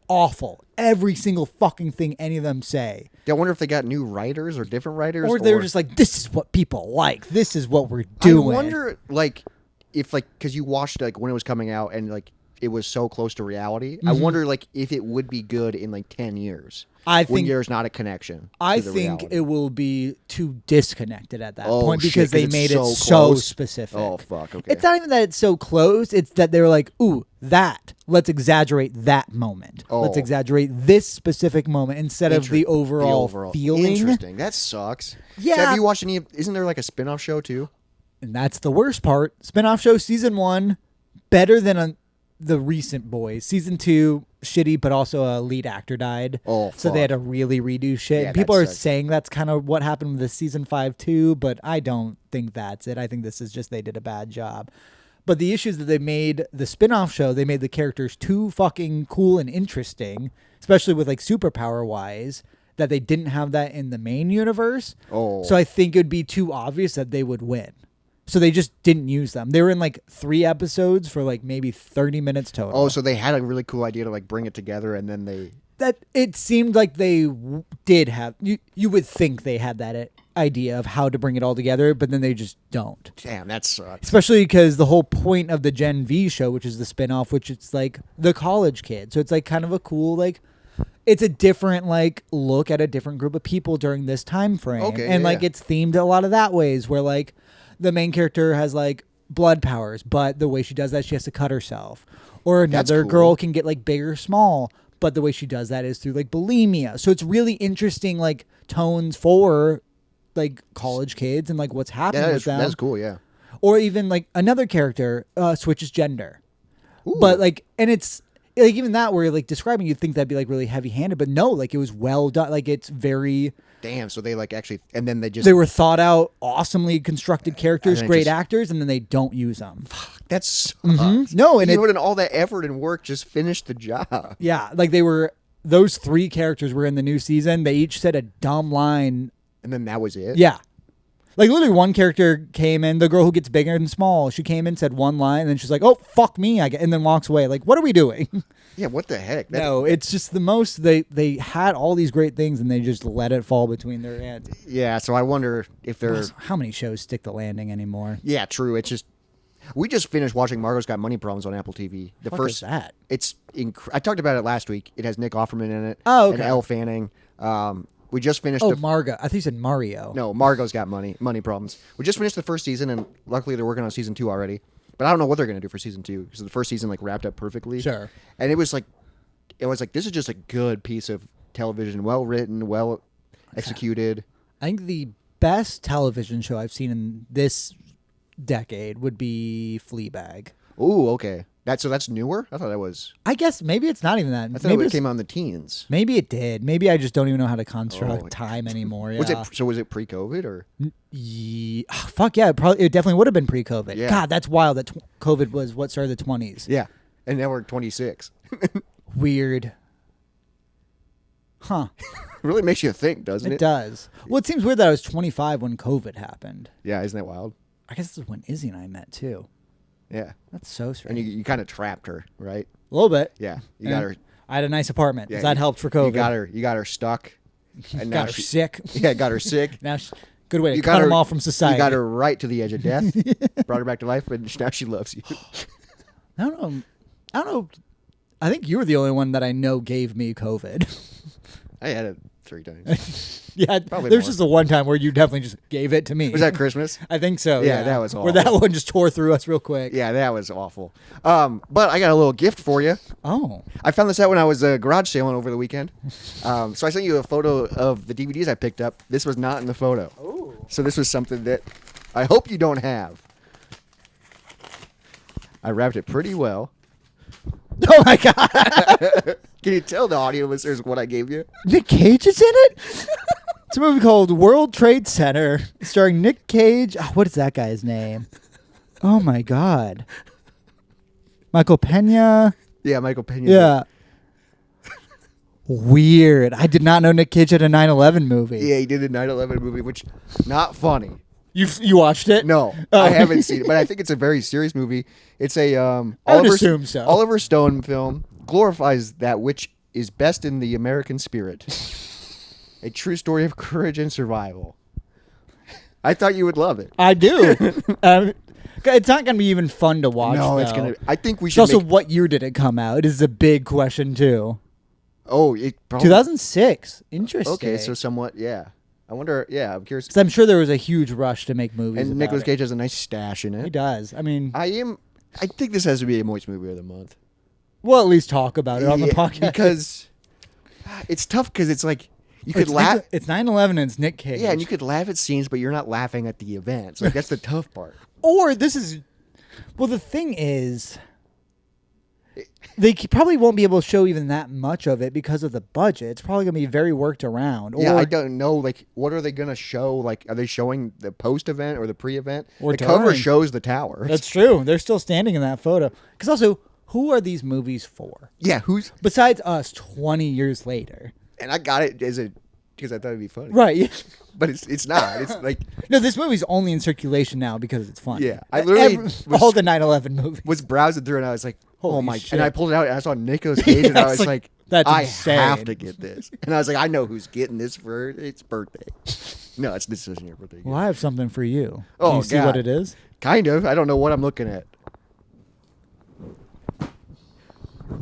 awful. Every single fucking thing any of them say. I wonder if they got new writers or different writers, or they're just like, this is what people like. This is what we're doing. I wonder, like, if like because you watched like when it was coming out and like it was so close to reality. Mm-hmm. I wonder like if it would be good in like 10 years. I think there's not a connection. I think it will be too disconnected at that point because they made it so specific. Oh, fuck. Okay. It's not even that it's so close. It's that they were like, ooh, that. Let's exaggerate that moment. Oh. Let's exaggerate this specific moment instead of the overall feeling. Interesting. That sucks. Yeah. So have you watched any? Isn't there like a spinoff show too? And that's the worst part. Spinoff show season 1, better than the recent Boys. Season 2, shitty, but also a lead actor died. Oh, so they had to really redo shit. Yeah, people are saying that's kind of what happened with the season 5 too, but I don't think that's it. I think this is just they did a bad job. But the issues that they made the spinoff show, they made the characters too fucking cool and interesting, especially with like superpower wise, that they didn't have that in the main universe. Oh. So I think it would be too obvious that they would win. So they just didn't use them. They were in like 3 episodes for like maybe 30 minutes total. Oh, so they had a really cool idea to like bring it together, and then they that it seemed like they did have. You would think they had that idea of how to bring it all together, but then they just don't. Damn, that sucks. Especially because the whole point of the Gen V show, which is the spinoff, which it's like the college kid. So it's like kind of a cool, like, it's a different like look at a different group of people during this time frame. Okay, and yeah, like it's themed a lot of that ways where like the main character has like blood powers, but the way she does that, she has to cut herself. Or another girl can get like big or small, but the way she does that is through like bulimia. So it's really interesting like tones for like college kids and like what's happening with them. That's cool, yeah. Or even like another character switches gender. Ooh. But like, and it's like even that where you're like describing, you'd think that'd be like really heavy handed, but no, like it was well done. Like it's very. Damn, so they like actually, and then they were thought out, awesomely constructed characters, great actors, and then they don't use them. Fuck, that's no, and you put in all that effort and work, just finished the job. Yeah, like those 3 characters were in the new season. They each said a dumb line. And then that was it? Yeah. Like, literally, one character came in, the girl who gets bigger and small, she came in, said one line, and then she's like, oh, fuck me, and then walks away. Like, what are we doing? Yeah, what the heck? No, it's just the most, they had all these great things, and they just let it fall between their hands. Yeah, so I wonder if they're... How many shows stick the landing anymore? Yeah, true. It's just... We just finished watching Margot's Got Money Problems on Apple TV. The first is that? It's I talked about it last week. It has Nick Offerman in it. Oh, okay. And Elle Fanning. We just finished... Margot. I think you said Mario. No, Margot's Got Money Problems. We just finished the first season, and luckily they're working on season 2 already. But I don't know what they're going to do for season 2, because the first season like wrapped up perfectly. Sure. And it was like, this is just a good piece of television, well written, well executed. I think the best television show I've seen in this decade would be Fleabag. Ooh, okay. That's newer? I thought that was... I guess maybe it's not even that. I thought it came out in the teens. Maybe it did. Maybe I just don't even know how to construct time anymore. Yeah. Was it pre-COVID or? Fuck yeah. It definitely would have been pre-COVID. Yeah. God, that's wild that COVID was what started the 20s. Yeah. And now we're 26. Weird. Huh. Really makes you think, doesn't it? It does. Well, it seems weird that I was 25 when COVID happened. Yeah, isn't that wild? I guess this is when Izzy and I met too. Yeah. That's so strange. And you kind of trapped her, right? A little bit. Yeah. You got her. I had a nice apartment. Yeah, that helped for COVID. You got her stuck. And got her sick. Yeah, got her sick. Now good way to cut them off from society. You got her right to the edge of death. Brought her back to life, and now she loves you. I don't know. I think you were the only one that I know gave me COVID. I had it 3 times. Yeah, there's just the one time where you definitely just gave it to me. Was that Christmas? I think so. Yeah, that was awful. Where that one just tore through us real quick. Yeah, that was awful. But I got a little gift for you. Oh. I found this out when I was garage sailing over the weekend. So I sent you a photo of the DVDs I picked up. This was not in the photo. Ooh. So this was something that I hope you don't have. I wrapped it pretty well. Oh my God. Can you tell the audio listeners what I gave you? Nick Cage is in it? It's a movie called World Trade Center, starring Nick Cage. Oh, what is that guy's name? Oh my God. Michael Pena. Yeah, Michael Pena. Yeah. Weird. I did not know Nick Cage had a 9/11 movie. Yeah, he did a 9/11 movie, which not funny. You watched it? No, I haven't seen it, but I think it's a very serious movie. It's a I would assume so. Oliver Stone film, glorifies that which is best in the American spirit. A true story of courage and survival. I thought you would love it. I do. It's not going to be even fun to watch. No, though. it's going to. I think we should. Also, what year did it come out? It is a big question too. Oh, it probably 2006. Interesting. Okay, so somewhat, yeah. I wonder. Yeah, I'm curious. 'Cause I'm sure there was a huge rush to make movies. And Nicolas Cage has a nice stash in it. He does. I mean, I think this has to be a Moist Movie of the Month. We'll at least talk about it on the podcast because it's tough because it's like. You could laugh. It's 9/11 and it's Nick Cage. Yeah, and you could laugh at scenes, but you're not laughing at the events. Like that's the tough part. Or this is, well, the thing is, they probably won't be able to show even that much of it because of the budget. It's probably going to be very worked around. Yeah, I don't know. Like, what are they going to show? Like, are they showing the post-event or the pre-event? Or the cover shows the tower. That's true. They're still standing in that photo. Because also, who are these movies for? Yeah, who's besides us 20 years later? And I got it because I thought it'd be funny. Right. Yeah. But it's not. It's like no, this movie's only in circulation now because it's funny. Yeah, I literally all the 9/11 movies was browsing through and I was like, holy oh my! shit. And I pulled it out and I saw Nicolas Cage and I was like, That's I insane. have to get this. And I was like, I know who's getting this for its birthday. No, this isn't your birthday. Well, I have something for you. Oh, Can you see God. what it is? Kind of. I don't know what I'm looking at.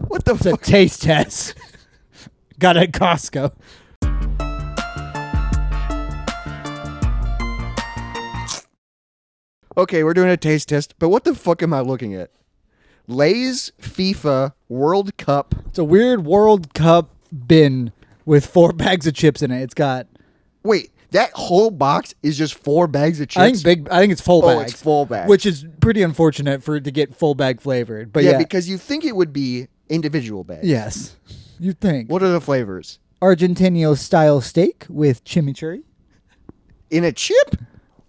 What the It's a fuck? taste test. Got it at Costco. Okay, we're doing a taste test, but what the fuck am I looking at? Lay's FIFA World Cup. It's a weird World Cup bin with 4 bags of chips in it. It's got. Wait, that whole box is just 4 bags of chips? I think it's full Oh, bags. it's full bags. Which is pretty unfortunate for it to get full bag flavored. But yeah, because you think it would be individual bags. yes, you think. What are the flavors? Argentino style steak with chimichurri, In a chip?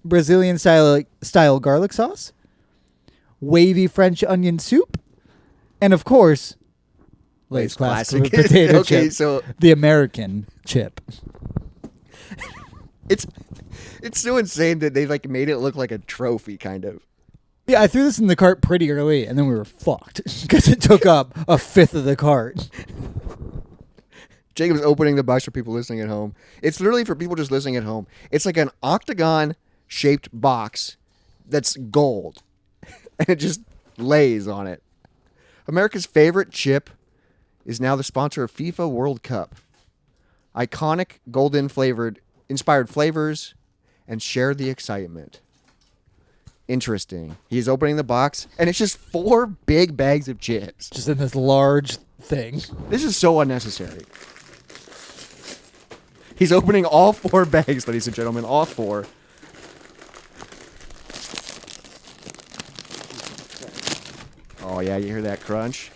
Brazilian style garlic sauce, wavy French onion soup, and of course, Lay's classic potato Okay, chip, so the American chip. it's so insane that they like made it look like a trophy, kind of. Yeah, I threw this in the cart pretty early, and then we were fucked because it took up a fifth of the cart. Jacob's opening the box for people listening at home. It's literally for people just listening at home. It's like an octagon-shaped box that's gold, and it just lays on it. America's favorite chip is now the sponsor of FIFA World Cup. Iconic golden inspired flavors, and share the excitement. Interesting. He's opening the box, and it's just 4 big bags of chips. Just in this large thing. This is so unnecessary. He's opening all 4 bags, ladies and gentlemen, all 4. Oh yeah, you hear that crunch?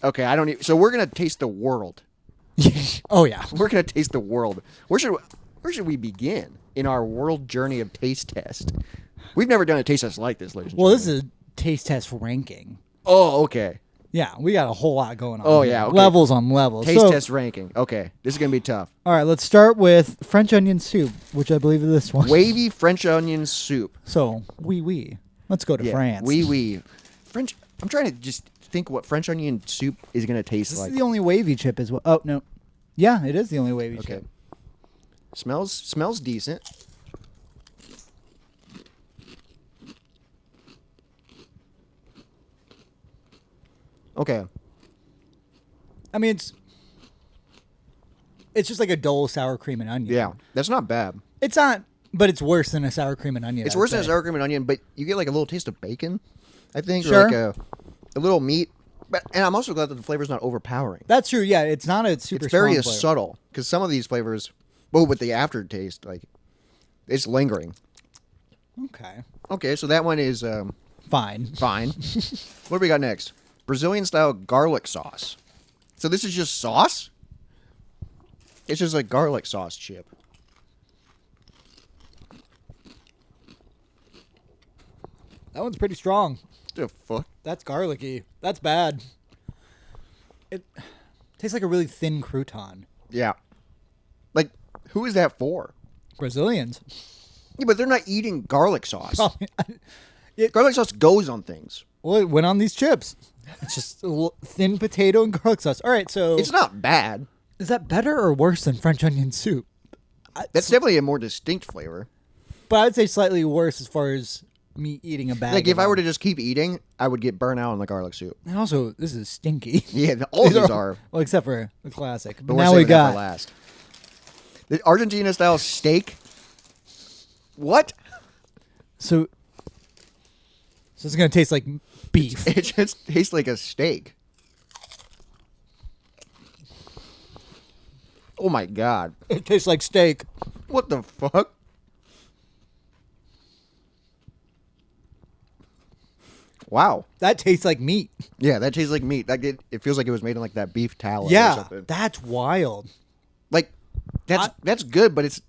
Okay, I don't need. So we're gonna taste the world. Oh yeah. We're gonna taste the world. Where should we begin in our world journey of taste test? We've never done a taste test like this, ladies and Well, gentlemen. this is a taste test ranking. Oh, okay. Yeah, we got a whole lot going on. Oh, here. yeah, okay. Levels on levels. Taste So, test ranking. Okay, this is gonna be tough. All right, let's start with French onion soup, which I believe is this one. Wavy French onion soup. So, oui. Let's go to France. Oui. French. I'm trying to just think what French onion soup is gonna taste This like. is the only wavy chip as well. Oh, no. Yeah, it is the only wavy Okay. chip. Smells decent. Okay. I mean, it's just like a dull sour cream and onion. Yeah, that's not bad. It's not, but it's worse than a sour cream and onion. It's I would worse than a say. sour cream and onion, but you get like a little taste of bacon, I think, Sure. or like a little meat. But and I'm also glad that the flavor's not overpowering. That's true. Yeah, it's not a super. It's very strong flavor. subtle because some of these flavors, with the aftertaste, like it's lingering. Okay. So that one is Fine. fine. What do we got next? Brazilian style garlic sauce. So this is just sauce? It's just a garlic sauce chip. That one's pretty strong. The fuck? That's garlicky. That's bad. It tastes like a really thin crouton. Yeah. Like, who is that for? Brazilians. Yeah, but they're not eating garlic sauce. Probably. Garlic sauce goes on things. Well, it went on these chips. It's just a little thin potato and garlic sauce. All right, so It's not bad. is that better or worse than French onion soup? That's definitely a more distinct flavor. But I would say slightly worse as far as me eating a bag. Like, if of I were to them. just keep eating, I would get burnt out on the garlic soup. And also, this is stinky. Yeah, all of these are. Well, except for the classic. But But we're now we saving that for got last. The Argentina style steak. What? so it's gonna taste like beef. It just tastes like a steak. Oh my god. It tastes like steak. What the fuck? Wow. That tastes like meat. Yeah, that tastes like meat. Like it feels like it was made in like that beef tallow or Yeah, something. that's wild. Like that's good, but it's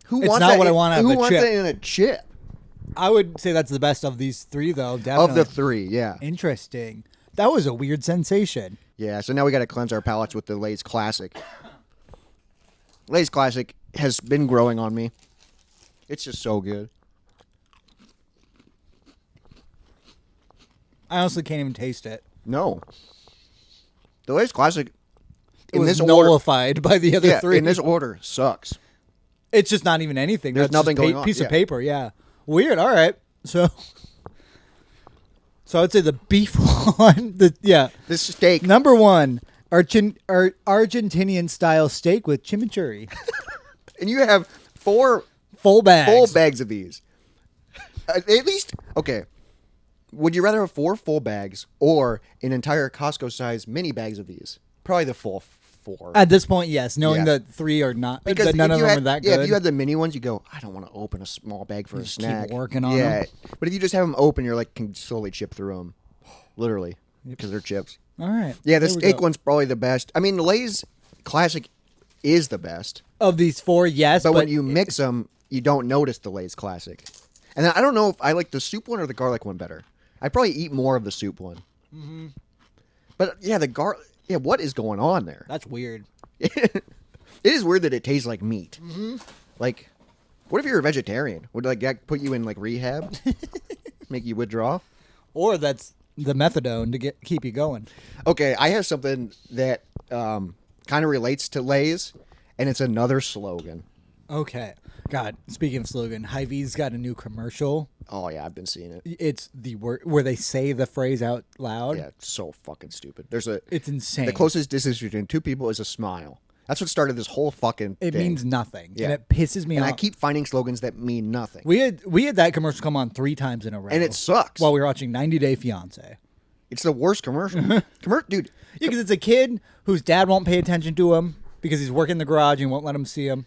who It's wants not that what I in- want out of Who a wants chip. that in a chip? I would say that's the best of these three, though. Definitely. Of the 3, yeah. Interesting. That was a weird sensation. Yeah, so now we got to cleanse our palates with the Lay's Classic. Lay's Classic has been growing on me. It's just so good. I honestly can't even taste it. No. The Lay's Classic, in was this order, nullified by the other three. in this order sucks. It's just not even anything. There's That's nothing just going on. Piece of paper, yeah. Weird. All right. So I'd say the beef one. This steak. Number one, Argentinian style steak with chimichurri. And you have 4 Full bags. full bags of these. At least, okay. Would you rather have 4 full bags or an entire Costco-sized mini bags of these? Probably the full 4. At this point, yes. Knowing Yeah. that 3 are not, Because that none if of you them had, are that yeah, good. if you had the mini ones, you go, I don't want to open a small bag for a just keep snack. working on yeah. them. But if you just have them open, you're like, can slowly chip through them. Literally. Because they're chips. All right. Yeah, the There we steak go. one's probably the best. I mean, the Lay's Classic is the best. Of these 4, yes. But when you mix them, you don't notice the Lay's Classic. And I don't know if I like the soup one or the garlic one better. I'd probably eat more of the soup one. Mm-hmm. But yeah, the garlic. Yeah, what is going on there? That's weird. It is weird that it tastes like meat. Mm-hmm. Like, what if you're a vegetarian? Would like that put you in like rehab? Make you withdraw? Or that's the methadone to keep you going. Okay, I have something that kind of relates to Lay's, and it's another slogan. Okay. God, speaking of slogan, Hy-Vee's got a new commercial. Oh yeah, I've been seeing it. It's the word where they say the phrase out loud. Yeah, it's so fucking stupid. It's insane. The closest distance between 2 people is a smile. That's what started this whole fucking It thing. means nothing, Yeah. and it pisses me And off. I keep finding slogans that mean nothing. We had that commercial come on 3 times in a row, And it sucks. while we were watching 90 Day Fiance. It's the worst commercial. Dude. Yeah, because it's a kid whose dad won't pay attention to him because he's working in the garage and won't let him see him.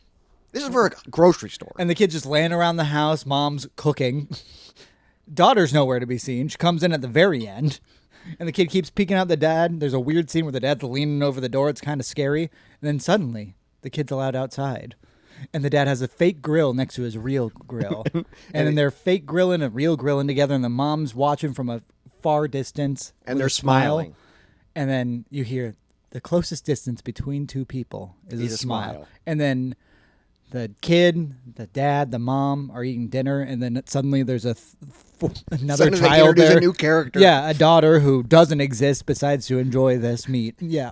This is for a grocery store. And the kid's just laying around the house. Mom's cooking. Daughter's nowhere to be seen. She comes in at the very end. And the kid keeps peeking out the dad. There's a weird scene where the dad's leaning over the door. It's kind of scary. And then suddenly, the kid's allowed outside. And the dad has a fake grill next to his real grill. and then they're fake grilling and real grilling together. And the mom's watching from a far distance. And with they're a smile. smiling. And then you hear the closest distance between 2 people is a smile. And then the kid, the dad, the mom are eating dinner, and then suddenly there's another Suddenly they child introduce there. a new character. Yeah, a daughter who doesn't exist besides to enjoy this meat. Yeah.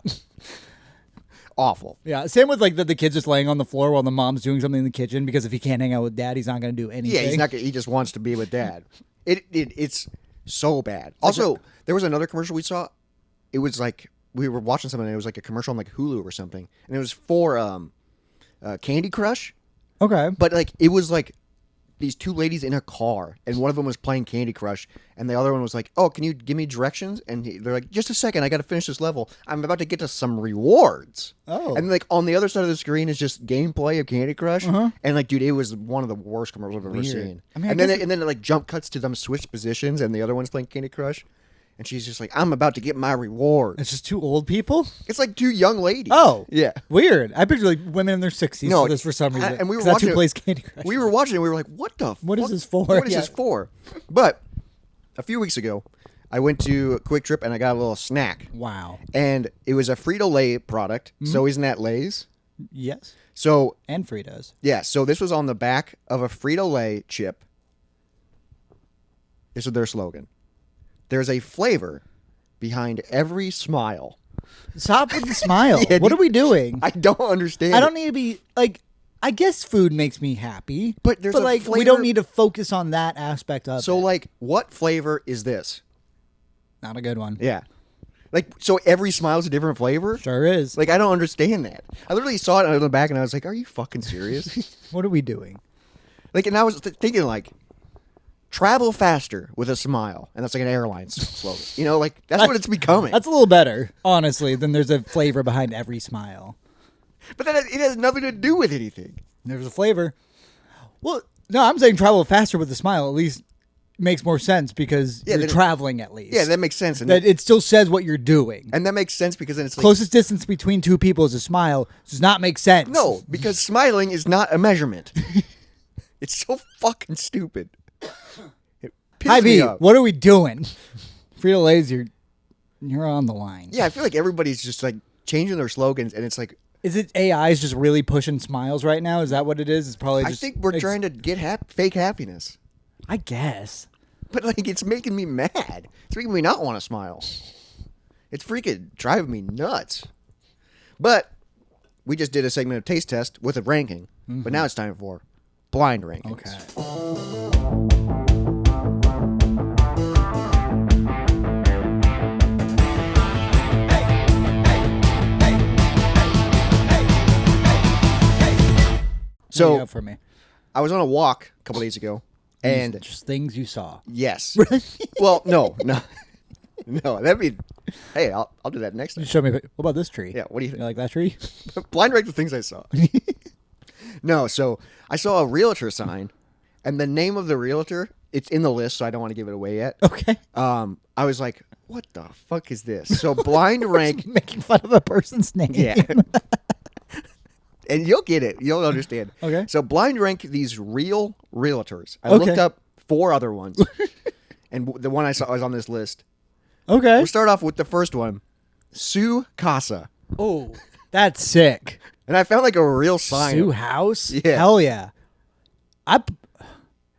Awful. Yeah, same with like the kid's just laying on the floor while the mom's doing something in the kitchen because if he can't hang out with dad, he's not going to do anything. Yeah, he's not. He just wants to be with dad. It's so bad. Also, there was another commercial we saw. It was like we were watching something. And it was like a commercial on like Hulu or something, and it was for Candy Crush. Okay. But like it was like these 2 ladies in a car, and one of them was playing Candy Crush, and the other one was like, "Oh, can you give me directions?" And they're like, "Just a second, I got to finish this level. I'm about to get to some rewards." Oh. And like on the other side of the screen is just gameplay of Candy Crush, and like, dude, it was one of the worst commercials I've ever seen. I mean, and then it like jump cuts to them switch positions, and the other one's playing Candy Crush, and she's just like, "I'm about to get my rewards." It's just 2 old people? It's like 2 young ladies. Oh. Yeah. Weird. I picture like women in their 60s No, for this for some reason. and we were 'Cause that's watching who it- plays Candy Crush. We were watching it. We were like, "What the? What is this for?" What is Yeah. this for?" But a few weeks ago, I went to a Quick Trip and I got a little snack, Wow. and it was a Frito-Lay product. So isn't that Lay's? Yes. So And Fritos. yeah. So this was on the back of a Frito-Lay chip. This is their slogan. There's a flavor behind every smile. Stop with the smile. Yeah, What dude. are we doing? I don't understand. I don't need to be like. I guess food makes me happy, But there's a like we flavor- don't need to focus on that aspect of So it. like, what flavor is this? Not a good one. Yeah. Like, so every smile's a different flavor? Sure is. Like, I don't understand that. I literally saw it on the back and I was like, are you fucking serious? What are we doing? Like, and I was thinking, like, travel faster with a smile. And that's like an airline slogan. You know, like, that's what it's becoming. That's a little better, honestly, than there's a flavor behind every smile. But then it has nothing to do with anything. There's a flavor. Well, no, I'm saying travel faster with a smile at least makes more sense because Yeah, you're then- traveling at least. Yeah, that makes sense. And that it still says what you're doing. that makes sense because then it's like, Closest distance between 2 people is a smile. Does not make sense. no, because smiling is not a measurement. It's so fucking stupid. It pisses Hi, me V, off. what are we doing? Frito-Lay's, you're on the line. Yeah, I feel like everybody's just like changing their slogans, and it's like, Is it AI's just really pushing smiles right now? Is that what it is? It's probably I just. think we're trying to get fake happiness. I guess. But like, it's making me mad. It's making me not want to smile. It's freaking driving me nuts. But we just did a segment of Taste Test with a ranking. But now it's time for blind rankings. Okay. So What do you have for me? I was on a walk a couple days ago, and Just things you saw. yes. Well, no. That'd be. Hey, I'll do that next time. Show me. What about this tree? Yeah. What do you You think? like that tree? Blind rank the things I saw. No, so I saw a realtor sign, and the name of the realtor, it's in the list, so I don't want to give it away yet. Okay. I was like, what the fuck is this? So blind rank. Making fun of a person's name. Yeah. And you'll get it. You'll understand. Okay. So blind rank these real realtors. I Okay. looked up 4 other ones. And the one I saw was on this list. Okay. We'll start off with the first one. Sue Casa. Oh, that's sick. And I found like a real sign. Sue House? Yeah. Hell yeah.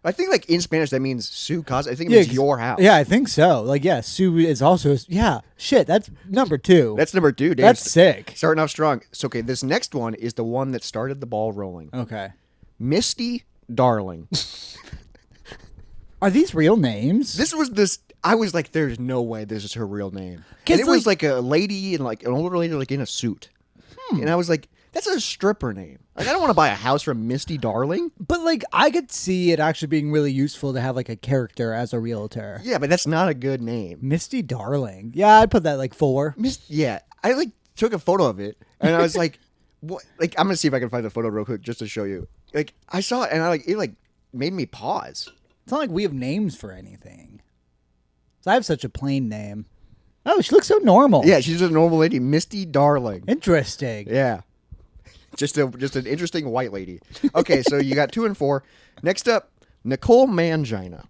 I think like in Spanish that means Sue Casa. I think it means your house. Yeah, I think so. Like, yeah, Sue is also, shit, that's number 2. That's number 2, Dave. That's sick. Starting off strong. So, okay, this next one is the one that started the ball rolling. Okay. Misty Darling. Are these real names? I was like, there's no way this is her real name. 'Cause, And it was like a lady and like an older lady like in a suit. And I was like, that's a stripper name. Like, I don't want to buy a house from Misty Darling. But, like, I could see it actually being really useful to have, like, a character as a realtor. Yeah, but that's not a good name. Misty Darling. Yeah, I'd put that, like, 4. Yeah, I like took a photo of it and I was like, what? Like, I'm gonna see if I can find the photo real quick just to show you. Like, I saw it and it made me pause. It's not like we have names for anything. So I have such a plain name. Oh, she looks so normal. Yeah, she's a normal lady, Misty Darling. Interesting. Yeah. Just an interesting white lady. Okay, so you got 2 and 4. Next up, Nicole Mangina.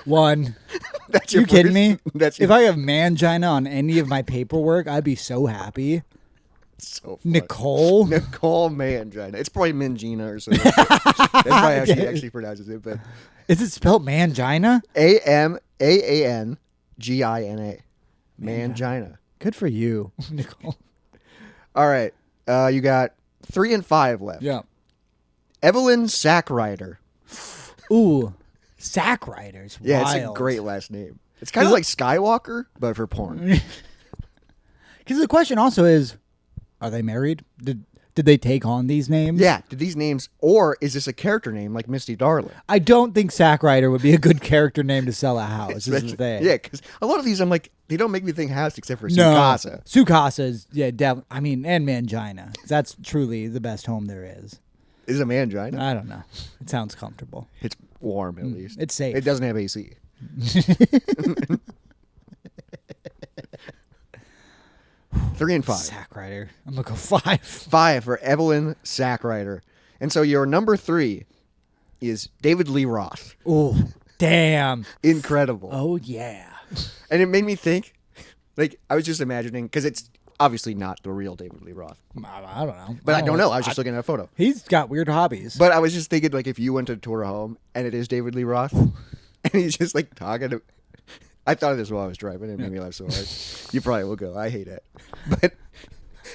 1. That's You your kidding first- me? That's If I have mangina on any of my paperwork, I'd be so happy. so funny. Nicole? Nicole Mangina. It's probably Mangina or something. That's probably how she actually pronounces it. But Is it spelled mangina? Amaangina. Mangina. Good for you, Nicole. All right. You got 3 and 5 left. Yeah. Evelyn Sackrider. Ooh, Sack Riders. Yeah, Wild. it's a great last name. It's kind of like Skywalker, but for porn. Because the question also is, are they married? Did they take on these names? Yeah, did these names, or is this a character name like Misty Darling? I don't think Sack Rider would be a good character name to sell a house. Is the thing. Yeah, because a lot of these, I'm like, they don't make me think house except for Sukasa. Sukasa is, I mean, and Mangina. That's truly the best home there is. Is it Mangina? I don't know. It sounds comfortable. It's warm, at least. It's safe. It doesn't have AC. 3 and 5. Sack Rider. I'm going to go 5. 5 for Evelyn Sackrider. And so your number 3 is David Lee Roth. Oh, damn. Incredible. Oh, yeah. And it made me think, like, I was just imagining, because it's obviously not the real David Lee Roth. I don't know. But I don't know. I was just looking at a photo. He's got weird hobbies. But I was just thinking, like, if you went to tour a home and it is David Lee Roth, and he's just, like, talking to... I thought of this while I was driving. It made me laugh so hard. You probably will go. I hate it. But...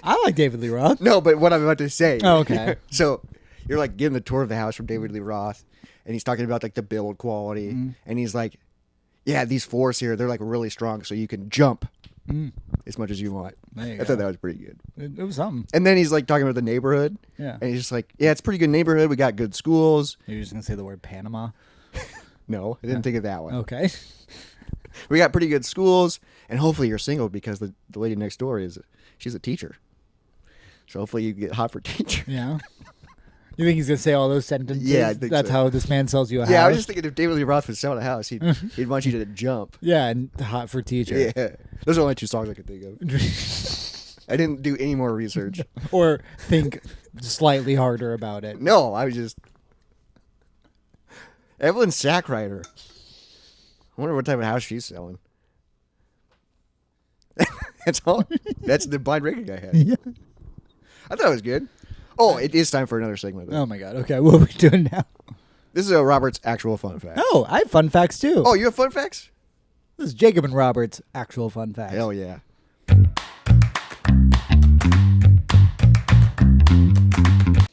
I like David Lee Roth. No, but what I'm about to say. Oh, okay. So you're, like, getting the tour of the house from David Lee Roth, and he's talking about, like, the build quality. And he's like, yeah, these floors here, they're, like, really strong, so you can jump as much as you want. There you I go. thought that was pretty good. It was something. And then he's, like, talking about the neighborhood. Yeah. And he's just like, yeah, it's a pretty good neighborhood. We got good schools. You're just going to say the word Panama? No, I didn't think of that one. Okay. We got pretty good schools, and hopefully you're single because the lady next door she's a teacher. So hopefully you get hot for teacher. Yeah. You think he's going to say all those sentences? Yeah, I think That's so. how this man sells you a house? Yeah, I was just thinking if David Lee Roth was selling a house, he'd want you to jump. Yeah, and hot for teacher. Yeah. Those are the only 2 songs I could think of. I didn't do any more research. Or think slightly harder about it. No, I was just... Evelyn Sackrider. I wonder what type of house she's selling. That's all. That's the blind ranking I had. Yeah. I thought it was good. Oh, it is time for another segment. Though. Oh, my God. Okay, what are we doing now? This is a Robert's actual fun fact. Oh, I have fun facts, too. Oh, you have fun facts? This is Jacob and Robert's actual fun facts. Hell yeah.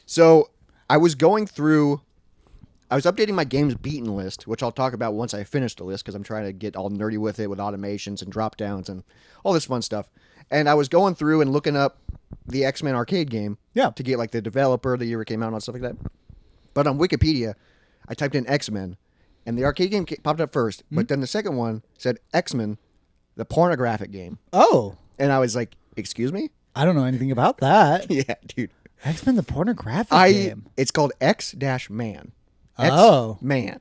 So I was updating my games beaten list, which I'll talk about once I finish the list because I'm trying to get all nerdy with it with automations and drop downs and all this fun stuff. And I was going through and looking up the X-Men arcade game to get like the developer, the year it came out, and all stuff like that. But on Wikipedia, I typed in X-Men, and the arcade game popped up first. But then the second one said X-Men, the pornographic game. Oh. And I was like, excuse me? I don't know anything about that. Yeah, dude. X-Men, the pornographic game. It's called X-Man. Man.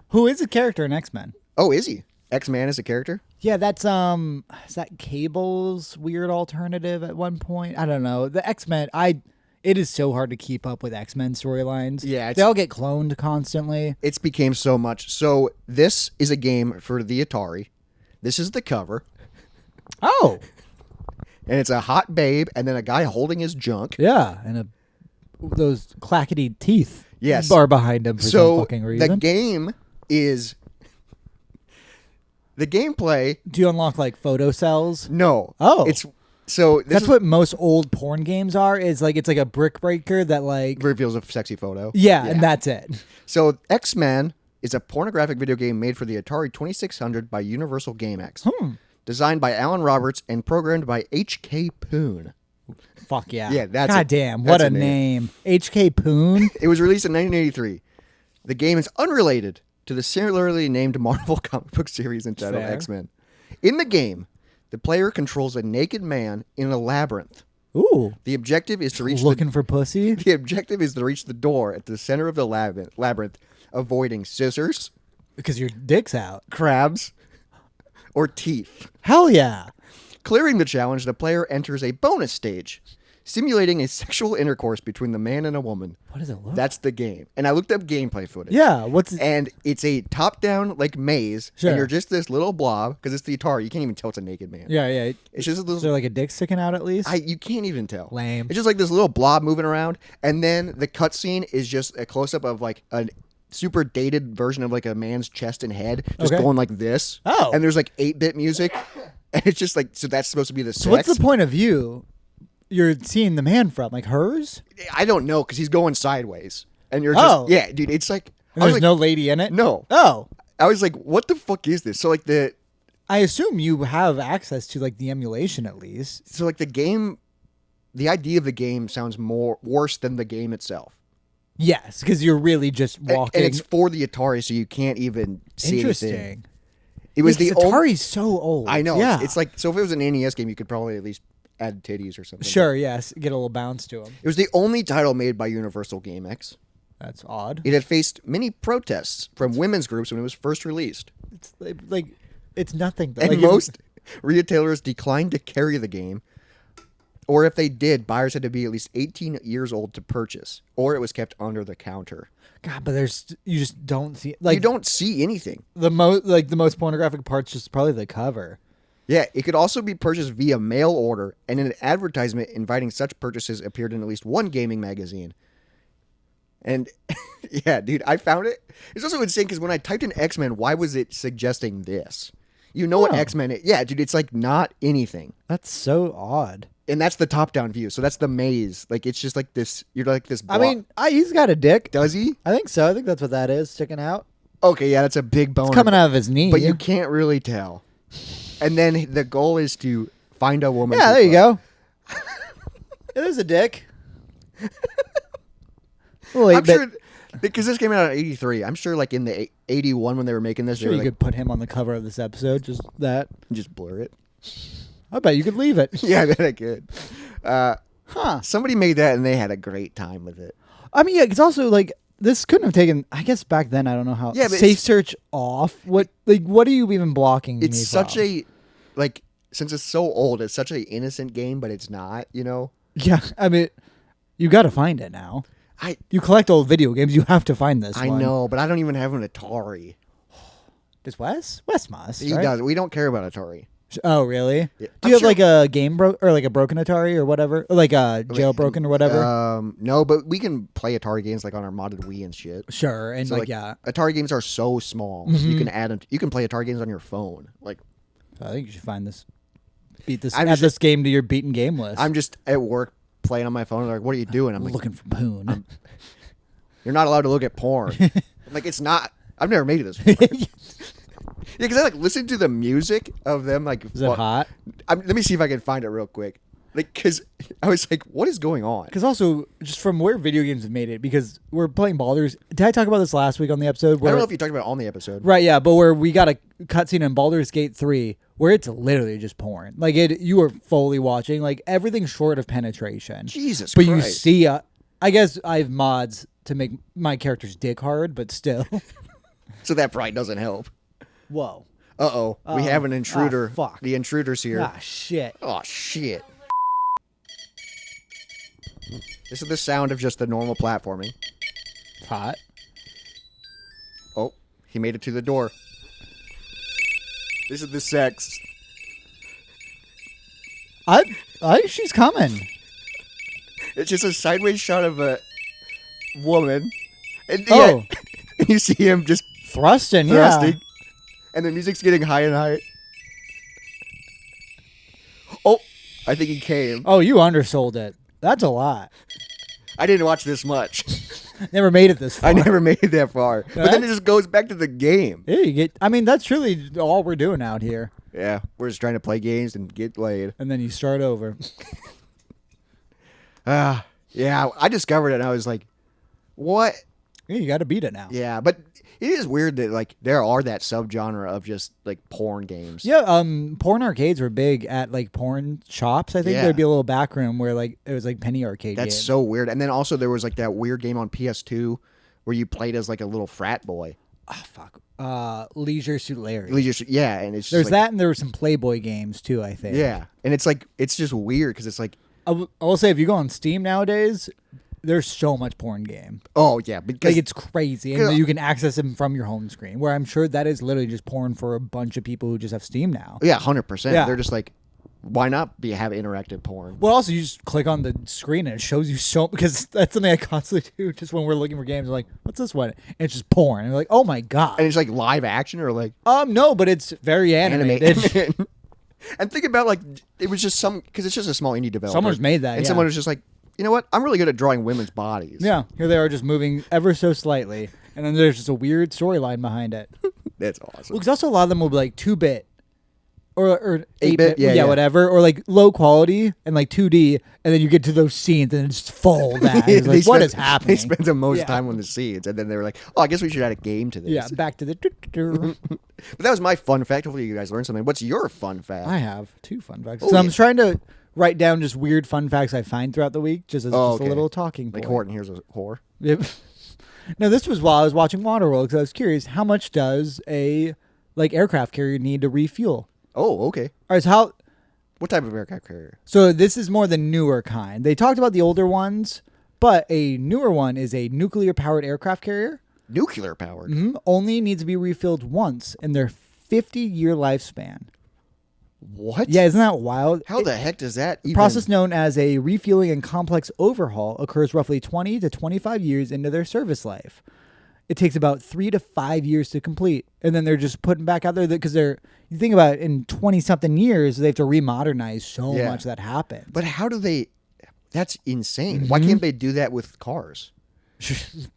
Who is a character in X-Men? Oh, is he? X-Man is a character? Yeah, that's is that Cable's weird alternative at one point? I don't know. The X-Men, it is so hard to keep up with X-Men storylines. Yeah, they all get cloned constantly. It's became so much. So this is a game for the Atari. This is the cover. Oh. And it's a hot babe and then a guy holding his junk. Yeah, and those clackety teeth yes. are behind him for some fucking reason. The game is... The gameplay... Do you unlock, like, photo cells? No. Oh. That's what most old porn games are, is, like, it's like a brick breaker that, like... reveals a sexy photo. Yeah, and that's it. So, X-Men is a pornographic video game made for the Atari 2600 by Universal GameX. Designed by Alan Roberts and programmed by H.K. Poon. Fuck yeah. Yeah, that's God damn, what a name. H.K. Poon? It was released in 1983. The game is unrelated to the similarly named Marvel comic book series entitled X-Men. In the game, the player controls a naked man in a labyrinth. Ooh. The objective is to reach looking for pussy? The objective is to reach the door at the center of the labyrinth, avoiding scissors. Because your dick's out. Crabs. Or teeth. Hell yeah. Clearing the challenge, the player enters a bonus stage, simulating a sexual intercourse between the man and a woman. What does it look like? That's the game. And I looked up gameplay footage. Yeah. And it's a top-down, like, maze. Sure. And you're just this little blob, because it's the Atari. You can't even tell it's a naked man. Yeah, yeah. It's just a little... Is there, like, a dick sticking out at least? You can't even tell. Lame. It's just like this little blob moving around. And then the cutscene is just a close-up of, like, a super dated version of, like, a man's chest and head. Just going like this. Oh. And there's, like, 8-bit music. And it's just like, so that's supposed to be the sex. So what's the point of view you're seeing the man from? Like hers? I don't know, because he's going sideways. And you're just, yeah, dude, it's like... And there's no lady in it? No. Oh. I was like, what the fuck is this? So like I assume you have access to like the emulation at least. So like the game, the idea of the game sounds worse than the game itself. Yes, because you're really just walking. And it's for the Atari, so you can't even see Interesting. anything. It was the Atari's so old. I know. Yeah. It's like, so if it was an NES game, you could probably at least add titties or something. Sure, yes. Get a little bounce to them. It was the only title made by Universal GameX. That's odd. It had faced many protests from women's groups when it was first released. It's like it's nothing. And like, most retailers declined to carry the game. Or if they did, buyers had to be at least 18 years old to purchase. Or it was kept under the counter. God, but you just don't see like you don't see anything. The most pornographic part's just probably the cover. Yeah, it could also be purchased via mail order, and an advertisement inviting such purchases appeared in at least one gaming magazine. And yeah, dude, I found it. It's also insane because when I typed in X-Men, why was it suggesting this? You know what X-Men is? Yeah, dude, it's like not anything. That's so odd. And that's the top-down view. So that's the maze. Like, it's just like this. You're like this block. I mean, he's got a dick. Does he? I think so. I think that's what that is, sticking out. Okay, yeah, that's a big boner. It's coming out of his knee. But you can't really tell. And then the goal is to find a woman. Yeah, there you go. It is a dick. Well, I'm sure, because this came out in 83. I'm sure like in the 81 when they were making this. Sure, you could put him on the cover of this episode, just that. Just blur it. I bet you could leave it. Yeah, I bet I could. Somebody made that and they had a great time with it. I mean, yeah, it's also like, this couldn't have taken, I guess back then, I don't know how. Yeah, but safe search off? What are you even blocking It's me such from? a, like, since it's so old, it's such an innocent game, but it's not, you know? Yeah, I mean, you got to find it now. You collect old video games, you have to find this I know, but I don't even have an Atari. Does Wes? Wes must, He right? does. We don't care about Atari. Oh, really? Yeah. Do you have like a game or like a broken Atari or whatever? Or like a jailbroken or whatever? No, but we can play Atari games like on our modded Wii and shit. Sure, and So, like yeah. Atari games are so small. You can add them. You can play Atari games on your phone. Like, I think you should find this. Add this game to your beaten game list. I'm just at work playing on my phone. They're like, what are you doing? I'm like, looking for poon. You're not allowed to look at porn. I'm like, it's not. I've never made it this before. Yeah, because I like listen to the music of them. Like, is it hot? Let me see if I can find it real quick. Like, because I was like, what is going on? Because also, just from where video games have made it, because we're playing Baldur's. Did I talk about this last week on the episode? I don't know if you talked about it on the episode. Right, yeah, but where we got a cutscene in Baldur's Gate 3 where it's literally just porn. Like, you are fully watching, like, everything short of penetration. Jesus but Christ. You see, I guess I have mods to make my character's dick hard, but still. So that probably doesn't help. Whoa. Uh-oh. We have an intruder. Fuck. The intruder's here. Ah, shit. Oh, shit. This is the sound of just the normal platforming. It's hot. Oh, he made it to the door. This is the sex. She's coming. It's just a sideways shot of a woman. And you see him just thrusting. Yeah. And the music's getting high and high. Oh, I think he came. Oh, you undersold it. That's a lot. I didn't watch this much. Never made it this far. I never made it that far. But then it just goes back to the game. Yeah, that's really all we're doing out here. Yeah, we're just trying to play games and get laid. And then you start over. Yeah, I discovered it and I was like, what? Yeah, you got to beat it now. Yeah, but it is weird that like there are that subgenre of just like porn games. Yeah, porn arcades were big at like porn shops. I think there'd be a little back room where like it was like penny arcade. That's games. so weird. And then also there was like that weird game on PS2 where you played as like a little frat boy. Oh fuck. Leisure Suit Larry. Yeah, and it's just there's like, that, and there were some Playboy games too. I think. Yeah, and it's like it's just weird because it's like I will say if you go on Steam nowadays, there's so much porn game. Oh yeah, because like it's crazy, and you can access them from your home screen. Where I'm sure that is literally just porn for a bunch of people who just have Steam now. Yeah, 100%. Yeah. They're just like, why not have interactive porn? Well, also you just click on the screen and it shows you so because that's something I constantly do. Just when we're looking for games, I'm like, what's this one? And it's just porn. And you're like, oh my god. And it's like live action or like no, but it's very animated. And think about like it was just because it's just a small indie developer. Someone's made that, and someone was just like, you know what? I'm really good at drawing women's bodies. Yeah, here they are just moving ever so slightly, and then there's just a weird storyline behind it. That's awesome. Well, because also a lot of them will be like 2-bit or 8-bit, yeah, whatever, or like low quality and like 2D, and then you get to those scenes and it's full. It's like, what is happening? They spend the most time on the scenes, and then they were like, oh, I guess we should add a game to this. Yeah, back to the. But that was my fun fact. Hopefully you guys learned something. What's your fun fact? I have 2 fun facts. So I'm trying to write down just weird fun facts I find throughout the week, just as just a little talking point. Like Horton, here's a whore. Yep. No, this was while I was watching Waterworld because I was curious, how much does a like aircraft carrier need to refuel? Oh, okay. All right, so what type of aircraft carrier? So this is more the newer kind. They talked about the older ones, but a newer one is a nuclear-powered aircraft carrier. Nuclear-powered? Mm-hmm. Only needs to be refilled once in their 50-year lifespan. What? Yeah, isn't that wild? How the heck does that even... Process known as a refueling and complex overhaul occurs roughly 20 to 25 years into their service life. It takes about 3 to 5 years to complete. And then they're just putting back out there because you think about it, in 20-something years, they have to remodernize so much that happens. But how do they... That's insane. Mm-hmm. Why can't they do that with cars?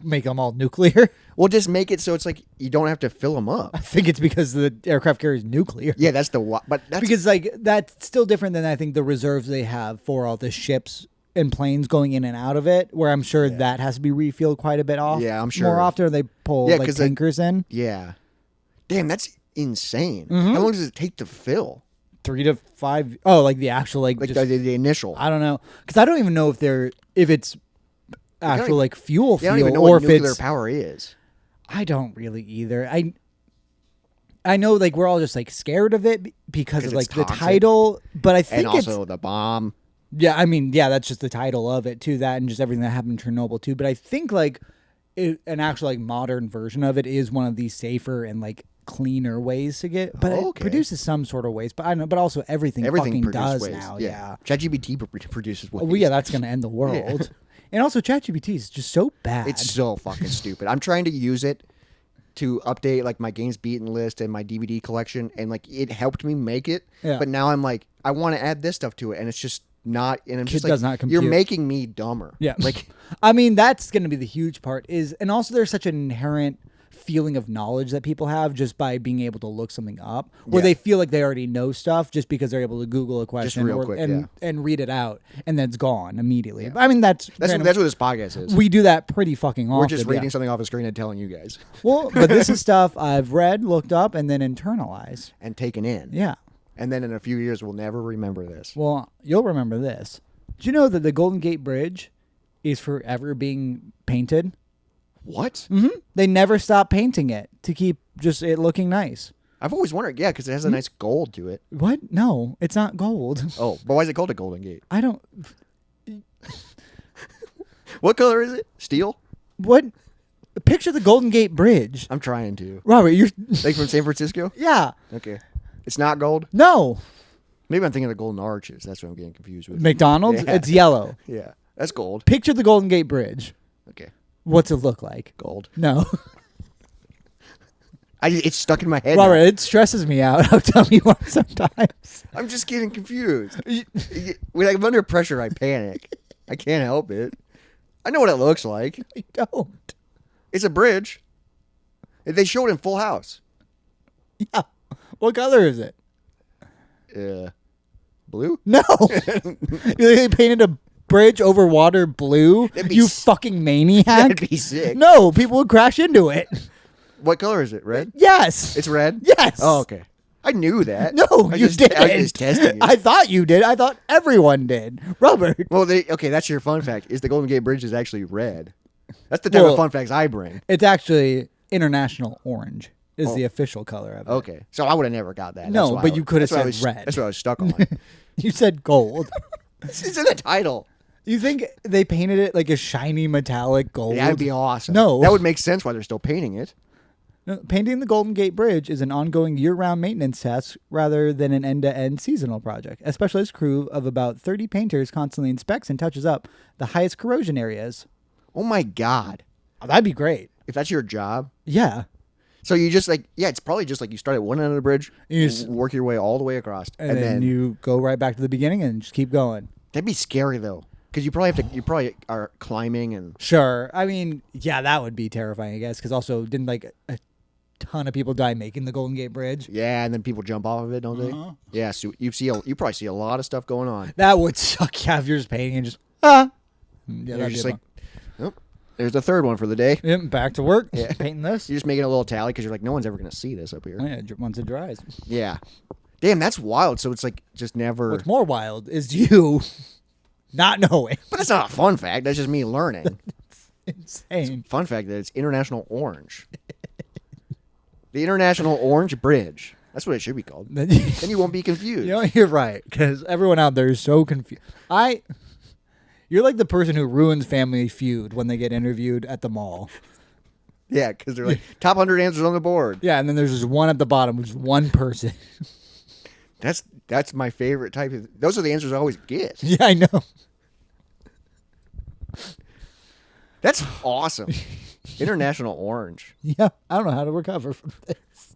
Make them all nuclear? Well, just make it so it's like you don't have to fill them up. I think it's because the aircraft carrier is nuclear. Yeah, that's but that's... Because like that's still different than I think the reserves they have for all the ships and planes going in and out of it, where I'm sure that has to be refueled quite a bit off. Yeah, I'm sure. More often they pull like tankers in. Yeah. Damn, that's insane. Mm-hmm. How long does it take to fill? 3 to 5. Oh, like the actual like just, the initial. I don't know, because I don't even know if it's actual like fuel. I don't even know or what if nuclear it's, power is. I don't really either. I know like we're all just like scared of it because of like the title, but I think and also the bomb. Yeah, I mean, yeah, that's just the title of it too. That and just everything that happened in Chernobyl too. But I think like an actual like modern version of it is one of these safer and like cleaner ways to get. But it produces some sort of waste. But I don't know. But also everything fucking does waste now. Yeah. ChatGPT produces waste. Well, yeah, that's gonna end the world. Yeah. And also ChatGPT is just so bad. It's so fucking stupid. I'm trying to use it to update like my games beaten list and my DVD collection, and like it helped me make it. Yeah. But now I'm like, I want to add this stuff to it, and it's just not, and I'm just It does like, not compute. you're making me dumber. Yeah. Like, I mean, that's going to be the huge part and also there's such an inherent feeling of knowledge that people have just by being able to look something up where Yeah. they feel like they already know stuff just because they're able to Google a question real quick, and read it out and then it's gone immediately. I mean, that's what this podcast is. we do that pretty fucking often. We're just reading something off a screen and telling you guys. Well, but this is stuff I've read, looked up, and then internalized. And taken in. Yeah. And then in a few years, we'll never remember this. Well, you'll remember this. Do you know that the Golden Gate Bridge is forever being painted? What? Mm-hmm. They never stop painting it to keep just it looking nice. I've always wondered, yeah, because it has a nice gold to it. What? No, it's not gold. Oh, but why is it called a Golden Gate? I don't... What color is it? Steel? What? Picture the Golden Gate Bridge. I'm trying to. Robert, you're... Like from San Francisco? Yeah. Okay. It's not gold? No. Maybe I'm thinking of the Golden Arches. That's what I'm getting confused with. McDonald's? Yeah. It's yellow. Yeah, that's gold. Picture the Golden Gate Bridge. Okay. What's it look like? Gold. No. It's stuck in my head. Robert, now. it stresses me out how dumb you are sometimes. I'm just getting confused. When I'm under pressure, I panic. I can't help it. I know what it looks like. I don't. It's a bridge. They show it in Full House. Yeah. What color is it? Blue? No. They painted a bridge over water blue? You fucking maniac. That'd be sick. No, people would crash into it. What color is it? Red? Yes. It's red? Yes. Oh, okay. I knew that. No, you didn't. I was just testing you. I thought you did. I thought everyone did. Robert. Well, okay, that's your fun fact. Is the Golden Gate Bridge is actually red. That's the type of fun facts I bring. It's actually international orange is the official color of it. Okay. So I would have never got that. No, but you could have said red. That's what I was stuck on. You said gold. It's in the title. You think they painted it like a shiny metallic gold? Yeah, that'd be awesome. No. That would make sense why they're still painting it. No, painting the Golden Gate Bridge is an ongoing year-round maintenance task rather than an end-to-end seasonal project. A specialized crew of about 30 painters constantly inspects and touches up the highest corrosion areas. Oh, my God. Oh, that'd be great. If that's your job. Yeah. So you just it's probably just like you start at one end of the bridge, you work your way all the way across. And then you go right back to the beginning and just keep going. That'd be scary, though. Because you probably are climbing and... Sure. I mean, yeah, that would be terrifying, I guess. Because also, didn't like a ton of people die making the Golden Gate Bridge? Yeah, and then people jump off of it, don't they? Yeah, so you probably see a lot of stuff going on. That would suck. Yeah, if you're just painting and just, Yeah, you're just like, oh, there's the third one for the day. Yep, back to work. Yeah. Painting this. You're just making a little tally because you're like, no one's ever going to see this up here. Oh, yeah, once it dries. Yeah. Damn, that's wild. So it's like just never... What's more wild is you not knowing. But that's not a fun fact. That's just me learning. It's insane. Fun fact that it's International Orange. The International Orange Bridge. That's what it should be called. Then you won't be confused. You know, you're right, because everyone out there is so confused. You're like the person who ruins Family Feud when they get interviewed at the mall. Yeah, because they're like, top 100 answers on the board. Yeah, and then there's just one at the bottom, which is one person. That's my favorite type of... Those are the answers I always get. Yeah, I know. That's awesome. International Orange. Yeah, I don't know how to recover from this.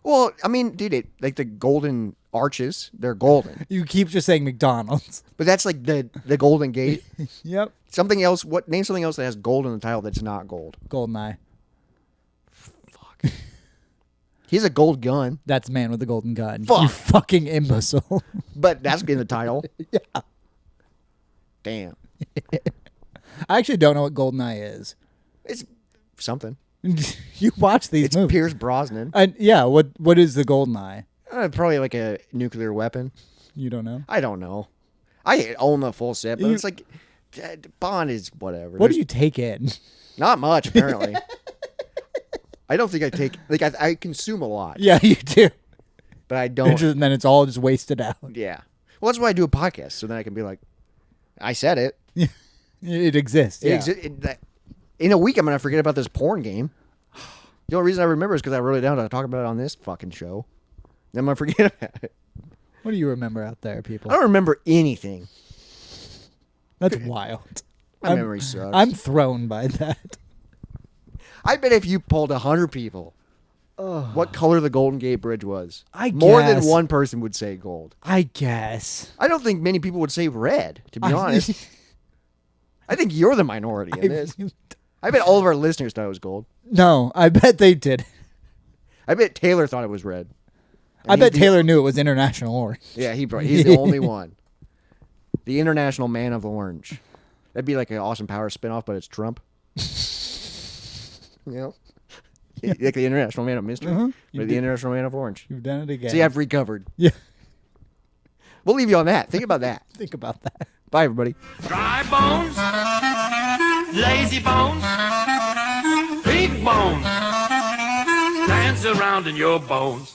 Well, I mean, dude, like the Golden Arches, they're golden. You keep just saying McDonald's. But that's like the Golden Gate. Yep. Something else. Name something else that has gold in the title that's not gold. Goldeneye. Fuck. He's a gold gun. That's man with the golden gun. Fuck. You fucking imbecile. But that's in the title. Yeah. Damn. I actually don't know what Goldeneye is. It's something. You watch these It's movies. Pierce Brosnan. Yeah, what is the Goldeneye? Probably like a nuclear weapon. You don't know? I don't know. I own the full set, but it's like Bond is whatever. What do you take in? Not much, apparently. I don't think I take... Like, I consume a lot. Yeah, you do. But I don't... And then it's all just wasted out. Yeah. Well, that's why I do a podcast, so then I can be like, I said it. It exists. Yeah. In a week, I'm going to forget about this porn game. The only reason I remember is because I wrote it down to talk about it on this fucking show. Then I'm going to forget about it. What do you remember out there, people? I don't remember anything. That's wild. My memory sucks. I'm thrown by that. I bet if you polled 100 people what color the Golden Gate Bridge was. I More than guess. one person would say gold. I guess. I don't think many people would say red, to be honest. I think you're the minority in this. I bet all of our listeners thought it was gold. No, I bet they did. I bet Taylor thought it was red. I bet Taylor knew it was International Orange. Yeah, he's the only one. The International Man of Orange. That'd be like an Austin Powers spinoff, but it's Trump. You know? Like the International Man of Mystery. Or the International Man of Orange. You've done it again. See, I've recovered. Yeah. We'll leave you on that. Think about that. Think about that. Bye, everybody. Dry bones, lazy bones, big bones, dance around in your bones.